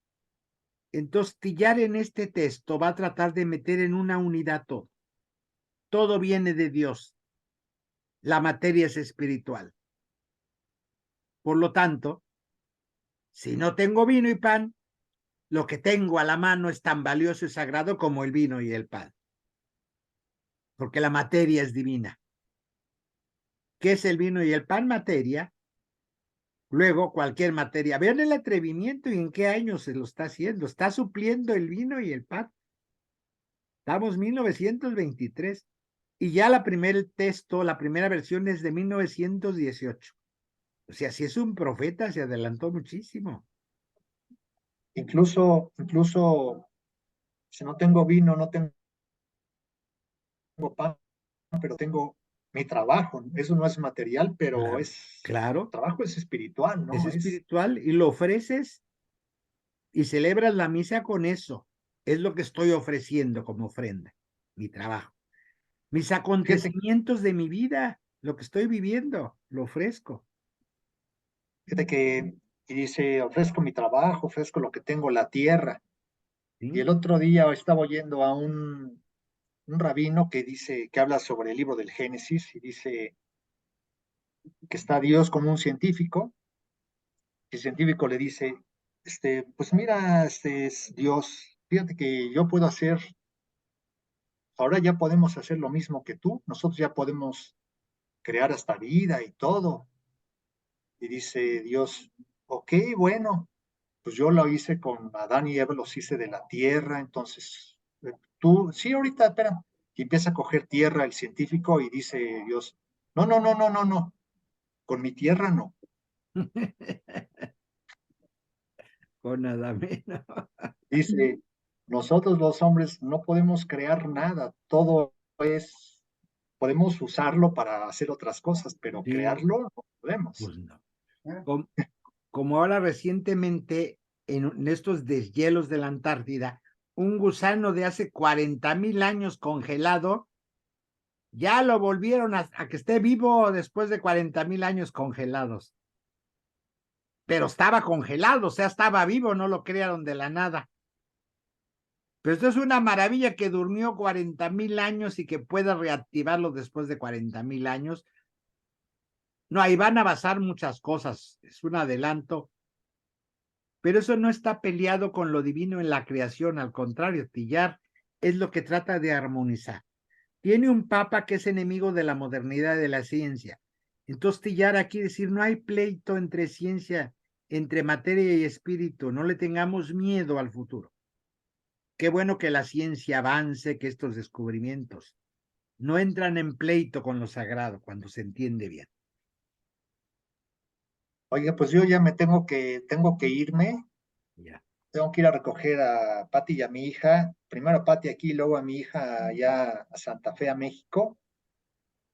Entonces, Tillar en este texto va a tratar de meter en una unidad todo. Todo viene de Dios. La materia es espiritual. Por lo tanto, si no tengo vino y pan, lo que tengo a la mano es tan valioso y sagrado como el vino y el pan. Porque la materia es divina. ¿Qué es el vino y el pan? Materia. Luego, cualquier materia. Vean el atrevimiento y en qué año se lo está haciendo. Está supliendo el vino y el pan. Estamos en 1923. Y ya la primer texto, la primera versión es de 1918. O sea, si es un profeta, se adelantó muchísimo. Incluso, si no tengo vino, no tengo pan, pero tengo mi trabajo. Eso no es material, pero Claro, claro, trabajo es espiritual, es ¿no? espiritual y lo ofreces y celebras la misa con eso. Es lo que estoy ofreciendo como ofrenda, mi trabajo. Mis Fíjate, acontecimientos de mi vida, lo que estoy viviendo, lo ofrezco. fíjate que y dice, ofrezco mi trabajo, ofrezco lo que tengo, la tierra. Y ¿Sí? el otro día estaba oyendo a un rabino que dice, que habla sobre el libro del Génesis y dice que está Dios como un científico. Y el científico le dice, pues mira, este es Dios, fíjate que yo puedo hacer ahora ya podemos hacer lo mismo que tú, nosotros ya podemos crear hasta vida y todo. Y dice Dios, ok, bueno, pues yo lo hice con Adán y Eva, los hice de la tierra, entonces tú, sí, ahorita, espera, y empieza a coger tierra el científico y dice Dios, no, no, no, no, no, no, con mi tierra no. Con nada menos. Dice, nosotros los hombres no podemos crear nada, todo es, podemos usarlo para hacer otras cosas, pero Sí, crearlo no podemos. pues no. Ah, Como ahora recientemente en estos deshielos de la Antártida, un gusano de hace 40,000 años congelado, ya lo volvieron a que esté vivo después de 40,000 años congelados. Pero estaba congelado, o sea, estaba vivo, no lo crearon de la nada. Pero esto es una maravilla que durmió 40,000 años y que pueda reactivarlo después de 40,000 años. No, ahí van a basar muchas cosas, es un adelanto, pero eso no está peleado con lo divino en la creación, al contrario, Tillar es lo que trata de armonizar. Tiene un papa que es enemigo de la modernidad y de la ciencia. Entonces Tillar aquí decir, no hay pleito entre ciencia, entre materia y espíritu, no le tengamos miedo al futuro. Qué bueno que la ciencia avance, que estos descubrimientos no entran en pleito con lo sagrado cuando se entiende bien. Oiga, pues yo ya me tengo que irme, Ya. tengo que ir a recoger a Pati y a mi hija, primero a Pati aquí, luego a mi hija allá a Santa Fe, a México,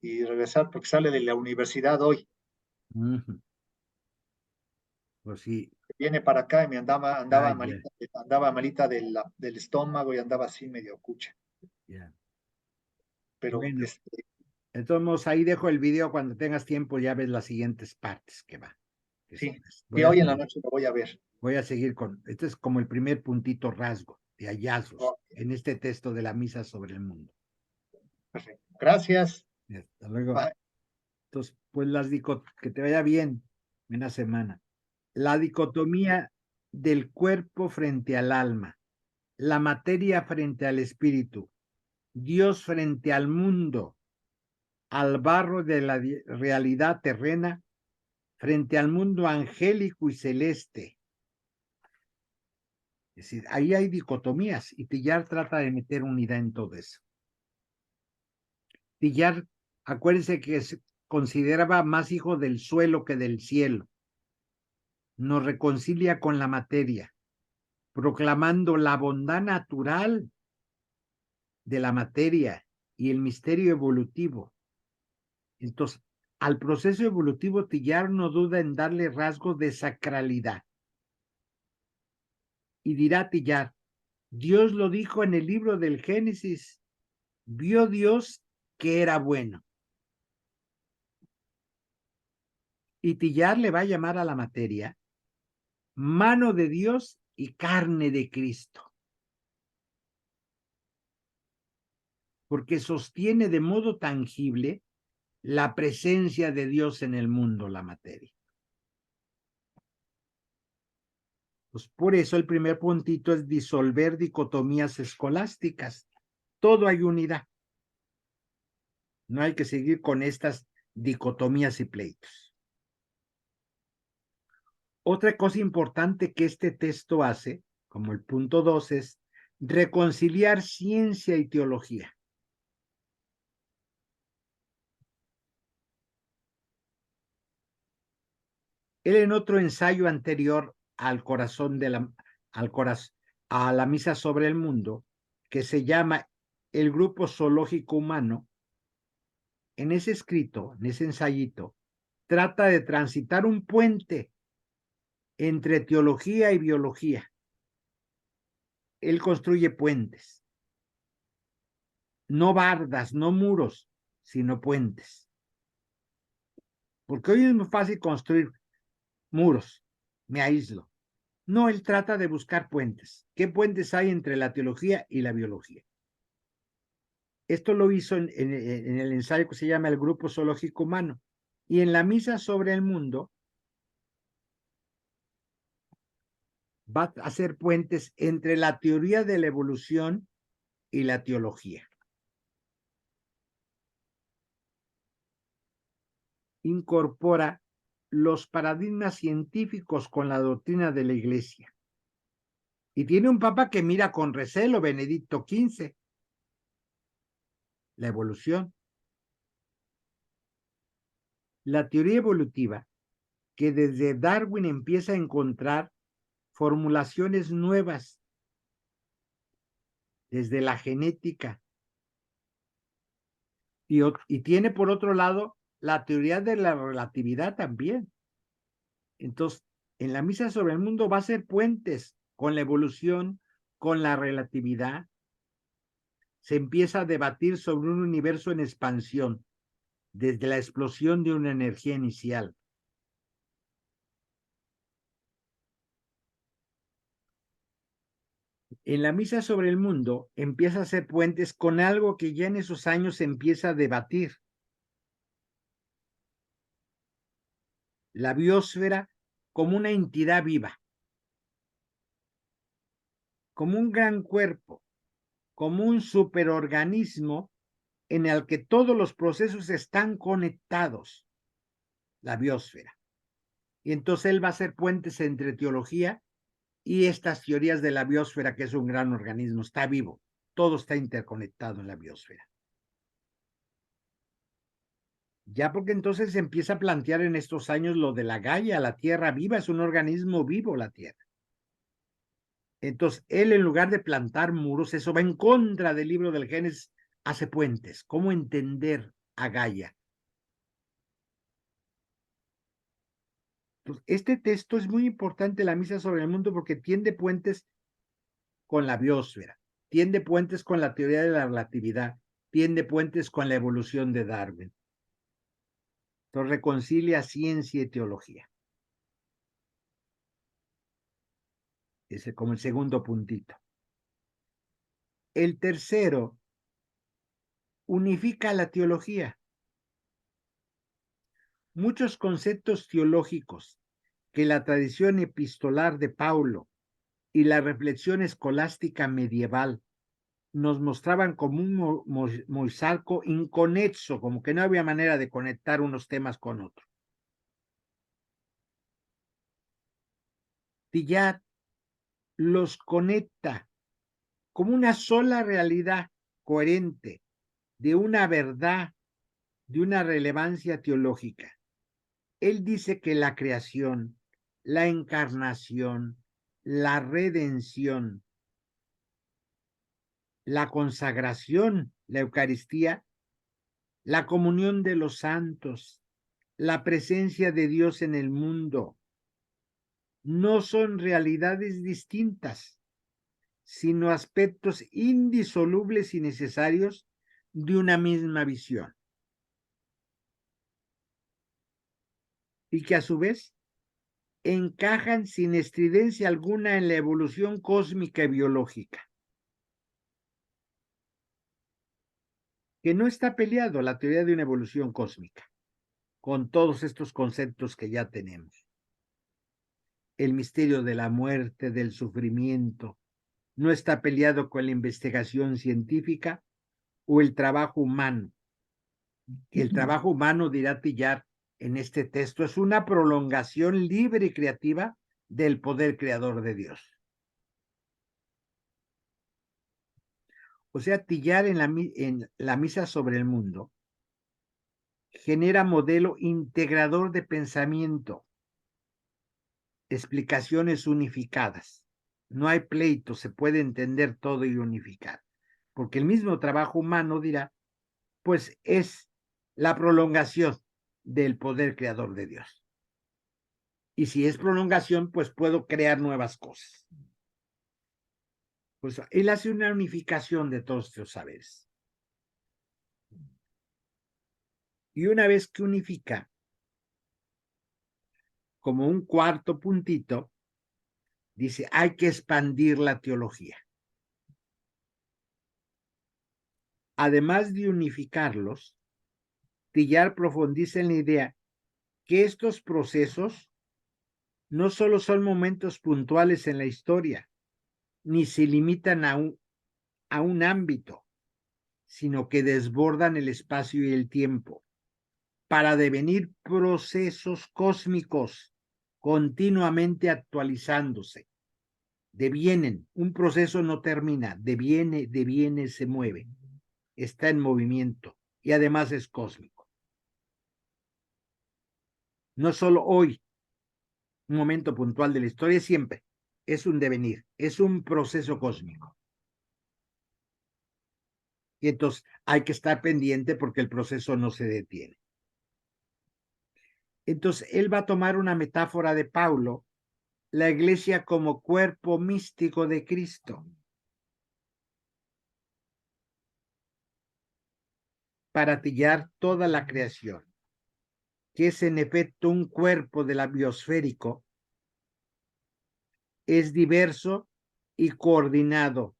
y regresar porque sale de la universidad hoy. Pues sí, Viene para acá y me ah, ya, andaba malita del estómago y andaba así medio cucha. ya. Pero Bueno, entonces ahí dejo el video, cuando tengas tiempo ya ves las siguientes partes que va. sí, Voy y a hoy en la seguir, noche lo voy a ver. voy a seguir con, este es como el primer puntito rasgo de hallazgos Oh, en este texto de la misa sobre el mundo. perfecto. Gracias. Hasta luego. Bye. Entonces, pues que te vaya bien, buena semana. La dicotomía del cuerpo frente al alma, la materia frente al espíritu, Dios frente al mundo, al barro de la realidad terrena, frente al mundo angélico y celeste. Es decir, ahí hay dicotomías y Tillar trata de meter unidad en todo eso. Tillar, acuérdense que se consideraba más hijo del suelo que del cielo. Nos reconcilia con la materia, proclamando la bondad natural de la materia y el misterio evolutivo. Entonces, al proceso evolutivo, Tillar no duda en darle rasgos de sacralidad. Y dirá Tillar, Dios lo dijo en el libro del Génesis, vio Dios que era bueno. Y Tillar le va a llamar a la materia mano de Dios y carne de Cristo, porque sostiene de modo tangible la presencia de Dios en el mundo, la materia. Pues por eso el primer puntito es disolver dicotomías escolásticas. Todo hay unidad. No hay que seguir con estas dicotomías y pleitos. Otra cosa importante que este texto hace, como el punto 2, es reconciliar ciencia y teología. Él en otro ensayo anterior al corazón de a la misa sobre el mundo, que se llama El grupo zoológico humano, en ese escrito, en ese ensayito, trata de transitar un puente entre teología y biología. Él construye puentes, no bardas, no muros, sino puentes. Porque hoy es muy fácil construir muros, me aíslo. No, él trata de buscar puentes. ¿Qué puentes hay entre la teología y la biología? Esto lo hizo en el ensayo que se llama El Grupo Zoológico Humano. Y en la misa sobre el mundo va a hacer puentes entre la teoría de la evolución y la teología. incorpora los paradigmas científicos con la doctrina de la Iglesia. Y tiene un papa que mira con recelo, Benedicto XV, la evolución. La teoría evolutiva, que desde Darwin empieza a encontrar formulaciones nuevas desde la genética. Y tiene por otro lado la teoría de la relatividad también. Entonces, en la misa sobre el mundo va a ser puentes con la evolución, con la relatividad. Se empieza a debatir sobre un universo en expansión, desde la explosión de una energía inicial. En la misa sobre el mundo empieza a hacer puentes con algo que ya en esos años se empieza a debatir. La biosfera como una entidad viva, como un gran cuerpo, como un superorganismo en el que todos los procesos están conectados, la biosfera. Y entonces él va a hacer puentes entre teología y estas teorías de la biosfera, que es un gran organismo, está vivo, todo está interconectado en la biosfera. Ya porque entonces se empieza a plantear en estos años lo de la Gaia, la Tierra viva, es un organismo vivo la Tierra. Entonces, él en lugar de plantar muros, eso va en contra del libro del Génesis, hace puentes. ¿Cómo entender a Gaia? Entonces, este texto es muy importante, la misa sobre el mundo, porque tiende puentes con la biosfera, tiende puentes con la teoría de la relatividad, tiende puentes con la evolución de Darwin. Entonces, reconcilia ciencia y teología. Ese como el segundo puntito. El tercero, unifica la teología. Muchos conceptos teológicos que la tradición epistolar de Paulo y la reflexión escolástica medieval nos mostraban como un mosaico inconexo, como que no había manera de conectar unos temas con otros. Tillat los conecta como una sola realidad coherente de una verdad, de una relevancia teológica. Él dice que la creación, la encarnación, la redención, la consagración, la Eucaristía, la comunión de los santos, la presencia de Dios en el mundo, no son realidades distintas, sino aspectos indisolubles y necesarios de una misma visión. Y que a su vez encajan sin estridencia alguna en la evolución cósmica y biológica. Que no está peleado la teoría de una evolución cósmica con todos estos conceptos que ya tenemos. El misterio de la muerte, del sufrimiento, no está peleado con la investigación científica o el trabajo humano. El trabajo humano, dirá Tillat en este texto, es una prolongación libre y creativa del poder creador de Dios. O sea, Tillat en la misa sobre el mundo genera modelo integrador de pensamiento, explicaciones unificadas. No hay pleito, se puede entender todo y unificar. Porque el mismo trabajo humano, dirá, pues es la prolongación del poder creador de Dios. Y si es prolongación, pues puedo crear nuevas cosas. Pues él hace una unificación de todos estos saberes. Y una vez que unifica, como un cuarto puntito, dice, hay que expandir la teología. Además de unificarlos, Tillat profundiza en la idea que estos procesos no solo son momentos puntuales en la historia, ni se limitan a un ámbito, sino que desbordan el espacio y el tiempo. para devenir procesos cósmicos continuamente actualizándose. Devienen, un proceso no termina, deviene, se mueve, está en movimiento y además es cósmico. No solo hoy, un momento puntual de la historia, siempre es un devenir, es un proceso cósmico. Y entonces hay que estar pendiente porque el proceso no se detiene. Entonces él va a tomar una metáfora de Paulo, la iglesia como cuerpo místico de Cristo, para tillar toda la creación, que es en efecto un cuerpo de la biosférico, es diverso y coordinado.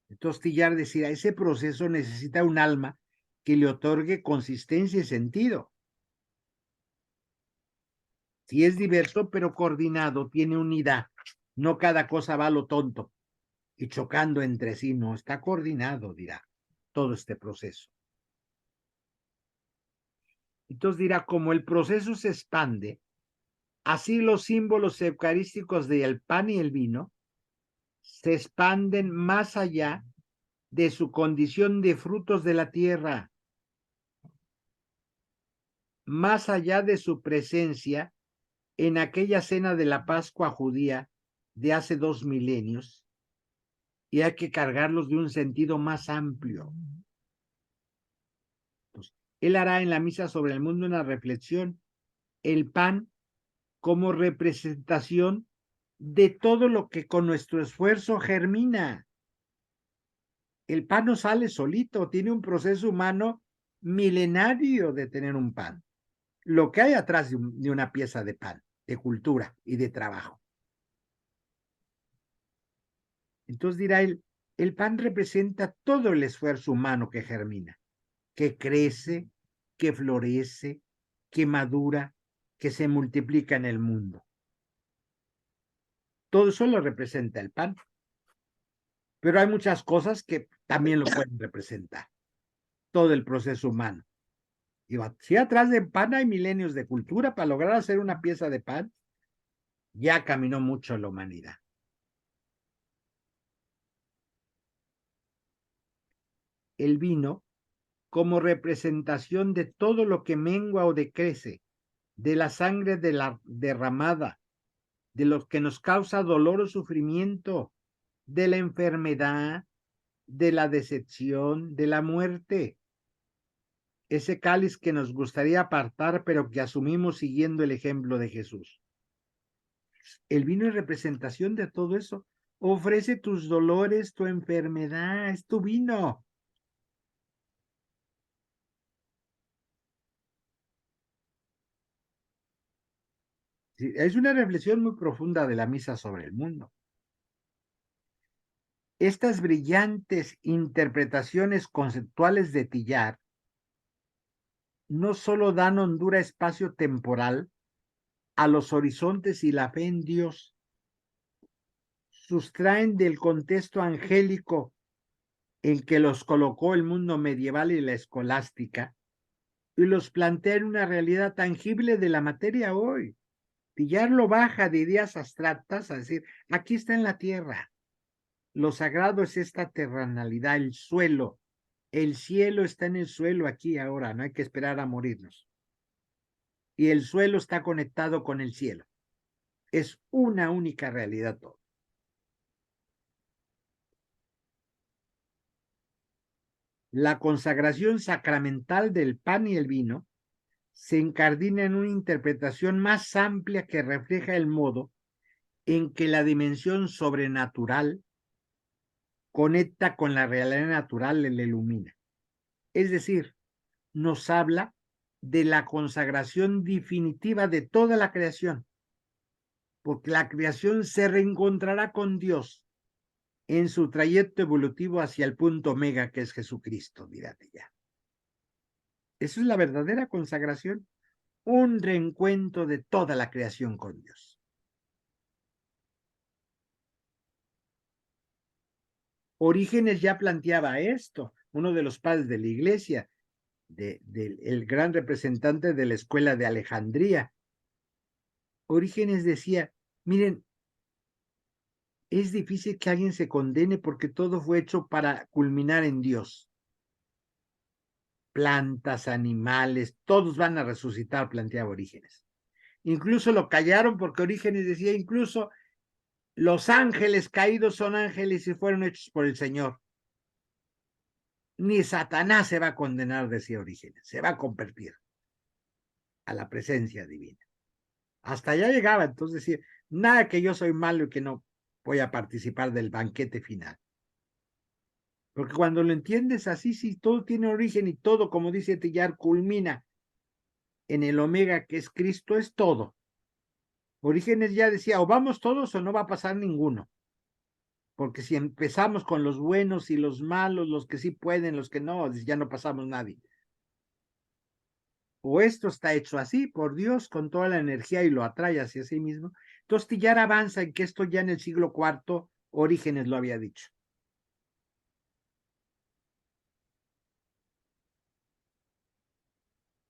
Entonces Tillar decía, ese proceso necesita un alma que le otorgue consistencia y sentido. Si es diverso pero coordinado, tiene unidad. No cada cosa va a lo tonto y chocando entre sí, no, está coordinado, dirá, todo este proceso. Entonces dirá, como el proceso se expande, así los símbolos eucarísticos del pan y el vino se expanden más allá de su condición de frutos de la tierra, más allá de su presencia en aquella cena de la Pascua judía de hace 2 milenios, y hay que cargarlos de un sentido más amplio. Entonces, él hará en la misa sobre el mundo una reflexión, el pan como representación de todo lo que con nuestro esfuerzo germina. El pan no sale solito, tiene un proceso humano milenario de tener un pan. Lo que hay atrás de una pieza de pan, de cultura y de trabajo. Entonces dirá él, el pan representa todo el esfuerzo humano que germina, que crece, que florece, que madura, que se multiplica en el mundo. Todo eso lo representa el pan. Pero hay muchas cosas que también lo pueden representar. Todo el proceso humano. Y si atrás de pan hay milenios de cultura para lograr hacer una pieza de pan, ya caminó mucho la humanidad. El vino como representación de todo lo que mengua o decrece, de la sangre de la derramada, de lo que nos causa dolor o sufrimiento, de la enfermedad, de la decepción, de la muerte. Ese cáliz que nos gustaría apartar, pero que asumimos siguiendo el ejemplo de Jesús. El vino es representación de todo eso. Ofrece tus dolores, tu enfermedad, es tu vino. Sí, es una reflexión muy profunda de la misa sobre el mundo. Estas brillantes interpretaciones conceptuales de Tillar no solo dan hondura espacio-temporal a los horizontes y la fe en Dios, sustraen del contexto angélico en que los colocó el mundo medieval y la escolástica y los plantea en una realidad tangible de la materia hoy. Tillar lo baja de ideas abstractas a decir, aquí está en la tierra. Lo sagrado es esta terrenalidad, el suelo. El cielo está en el suelo aquí ahora, no hay que esperar a morirnos. Y el suelo está conectado con el cielo. Es una única realidad todo. La consagración sacramental del pan y el vino se incardina en una interpretación más amplia que refleja el modo en que la dimensión sobrenatural conecta con la realidad natural y la ilumina. Es decir, nos habla de la consagración definitiva de toda la creación, porque la creación se reencontrará con Dios en su trayecto evolutivo hacia el punto omega que es Jesucristo, mírate ya. Eso es la verdadera consagración, un reencuentro de toda la creación con Dios. Orígenes ya planteaba esto, uno de los padres de la iglesia. el gran representante de la escuela de Alejandría. Orígenes decía, miren, es difícil que alguien se condene porque todo fue hecho para culminar en Dios. Plantas, animales, todos van a resucitar, planteaba Orígenes. Incluso lo callaron porque Orígenes decía, incluso los ángeles caídos son ángeles y fueron hechos por el Señor. Ni Satanás se va a condenar, decía Orígenes, se va a convertir a la presencia divina. Hasta allá llegaba, entonces decía, nada que yo soy malo y que no voy a participar del banquete final. Porque cuando lo entiendes así, sí, todo tiene origen y todo, como dice Tillar, culmina en el omega que es Cristo, es todo. Orígenes ya decía, o vamos todos o no va a pasar ninguno. Porque si empezamos con los buenos y los malos, los que sí pueden, los que no, ya no pasamos nadie. O esto está hecho así por Dios con toda la energía y lo atrae hacia sí mismo. Entonces Tillar avanza en que esto ya en el siglo IV, Orígenes lo había dicho.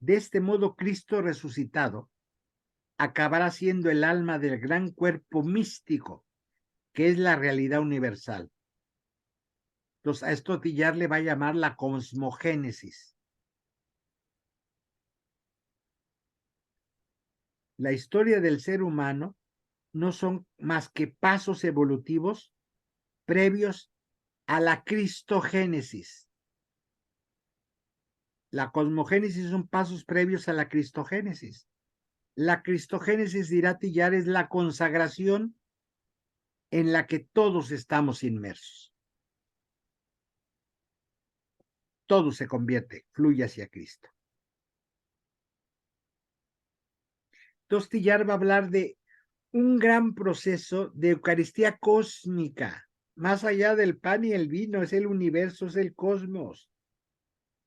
De este modo, Cristo resucitado acabará siendo el alma del gran cuerpo místico, que es la realidad universal. Entonces, a esto Tillar le va a llamar la cosmogénesis. La historia del ser humano no son más que pasos evolutivos previos a la cristogénesis. La cosmogénesis son pasos previos a la cristogénesis. La cristogénesis, dirá Tillar, es la consagración en la que todos estamos inmersos. Todo se convierte, fluye hacia Cristo. Entonces Tillar va a hablar de un gran proceso de Eucaristía cósmica, más allá del pan y el vino, es el universo, es el cosmos,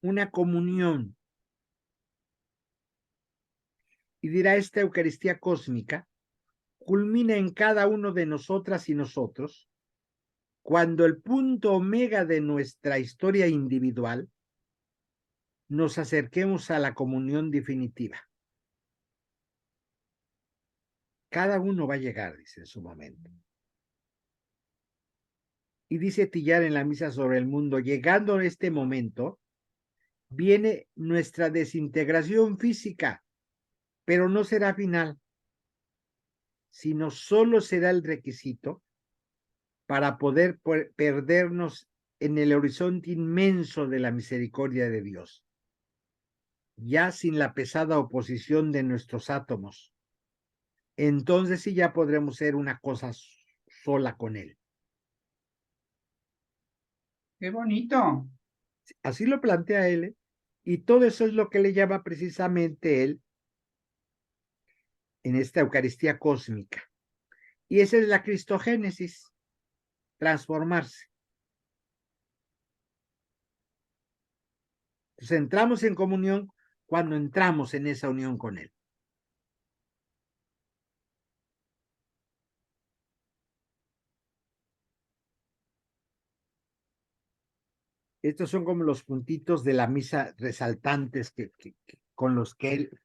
una comunión. Y dirá, esta Eucaristía cósmica culmina en cada uno de nosotras y nosotros, cuando el punto omega de nuestra historia individual nos acerquemos a la comunión definitiva. Cada uno va a llegar, dice, en su momento. Y dice Tillar en la misa sobre el mundo, llegando a este momento, viene nuestra desintegración física, pero no será final, sino solo será el requisito para poder perdernos en el horizonte inmenso de la misericordia de Dios, ya sin la pesada oposición de nuestros átomos. Entonces sí ya podremos ser una cosa sola con Él. Qué bonito. Así lo plantea él, ¿eh? Y todo eso es lo que le llama precisamente él en esta Eucaristía cósmica. Y esa es la cristogénesis, transformarse. Entonces entramos en comunión cuando entramos en esa unión con Él. Estos son como los puntitos de la misa resaltantes con los que Él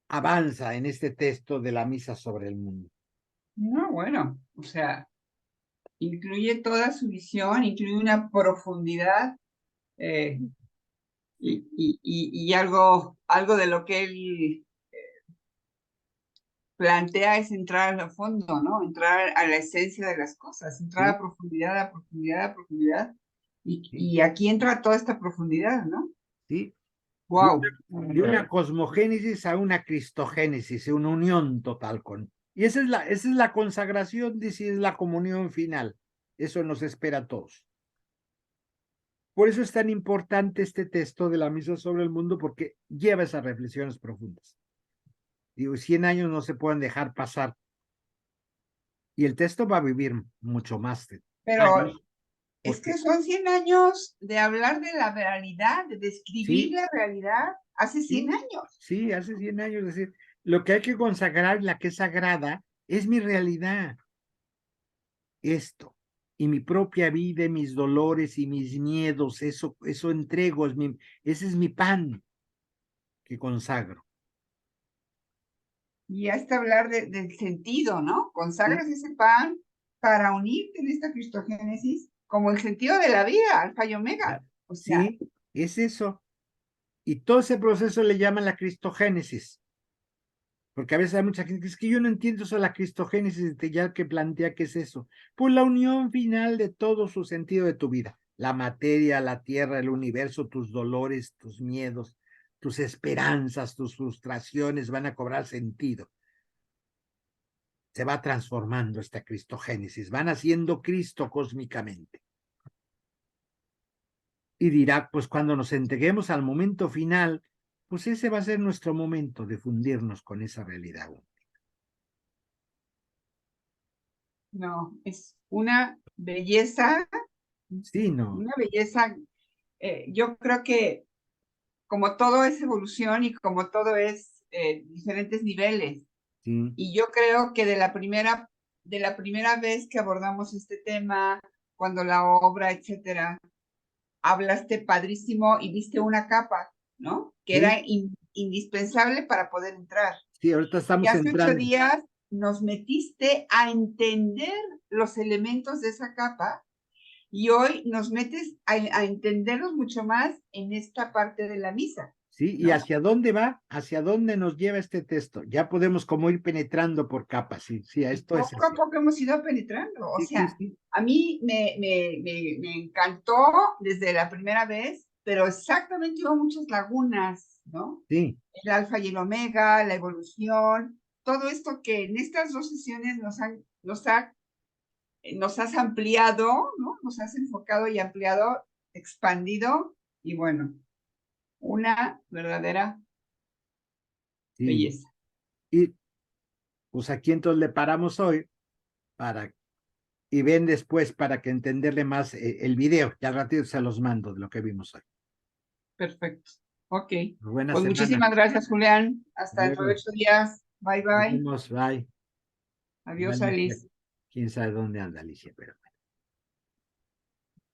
avanza en este texto de la misa sobre el mundo. No, bueno, o sea, incluye toda su visión, incluye una profundidad y algo de lo que él plantea es entrar a fondo, ¿no? Entrar a la esencia de las cosas, entrar Sí. a profundidad, a profundidad, a profundidad. Sí. Y aquí entra toda esta profundidad, ¿no? ¿Sí? Wow. De una cosmogénesis a una cristogénesis, una unión total con. Y esa es la consagración, dice, es la comunión final. Eso nos espera a todos. Por eso es tan importante este texto de la misa sobre el mundo, porque lleva esas reflexiones profundas. Digo, 100 años no se pueden dejar pasar. Y el texto va a vivir mucho más Pero años. es que son 100 años de hablar de la realidad, de describir Sí, la realidad hace 100 sí, años. sí, hace 100 años. Es decir, lo que hay que consagrar, la que es sagrada, es mi realidad. Esto. y mi propia vida, y mis dolores y mis miedos, eso entrego, ese es mi pan que consagro. Y hasta hablar del sentido, ¿no? Consagras Sí. ese pan para unirte en esta cristogénesis como el sentido de la vida, alfa y omega. O sea, Sí, es eso. Y todo ese proceso le llaman la cristogénesis. Porque a veces hay mucha gente que es que yo no entiendo eso de la cristogénesis, ya que plantea qué es eso. Pues la unión final de todo su sentido de tu vida. La materia, la tierra, el universo, tus dolores, tus miedos, tus esperanzas, tus frustraciones van a cobrar sentido. Se va transformando esta cristogénesis, van haciendo Cristo cósmicamente. Y dirá, pues cuando nos entreguemos al momento final, pues ese va a ser nuestro momento de fundirnos con esa realidad. no, es una belleza, Sí, no, una belleza. Yo creo que como todo es evolución y como todo es diferentes niveles. sí. Y yo creo que de la primera vez que abordamos este tema, cuando la obra, etcétera, hablaste padrísimo y viste una capa, ¿no? Que Sí, era indispensable para poder entrar. sí, ahorita Y estamos hace 8 entrando. días nos metiste a entender los elementos de esa capa y hoy nos metes a entenderlos mucho más en esta parte de la misa. Sí, ¿y ¿no? hacia dónde va? ¿Hacia dónde nos lleva este texto? Ya podemos como ir penetrando por capas, sí, sí, esto es Poco a así. poco hemos ido penetrando. O Sí, sí, sea, sí, a mí me encantó desde la primera vez, pero exactamente hubo muchas lagunas, ¿no? sí, El alfa y el omega, la evolución, todo esto que en estas 2 sesiones nos has ampliado, ¿no? Nos has enfocado y ampliado, expandido, y bueno, una verdadera sí. belleza. Y pues aquí entonces le paramos hoy para, y ven después para que entenderle más el video. Ya al ratito se los mando de lo que vimos hoy. Perfecto. Ok. Buena Pues semana. muchísimas gracias, Julián. Hasta dentro de Luego, 8 días. Bye, nos bye. vemos, bye. Adiós, Igualmente, Alice. quién sabe dónde anda Alicia, pero bueno.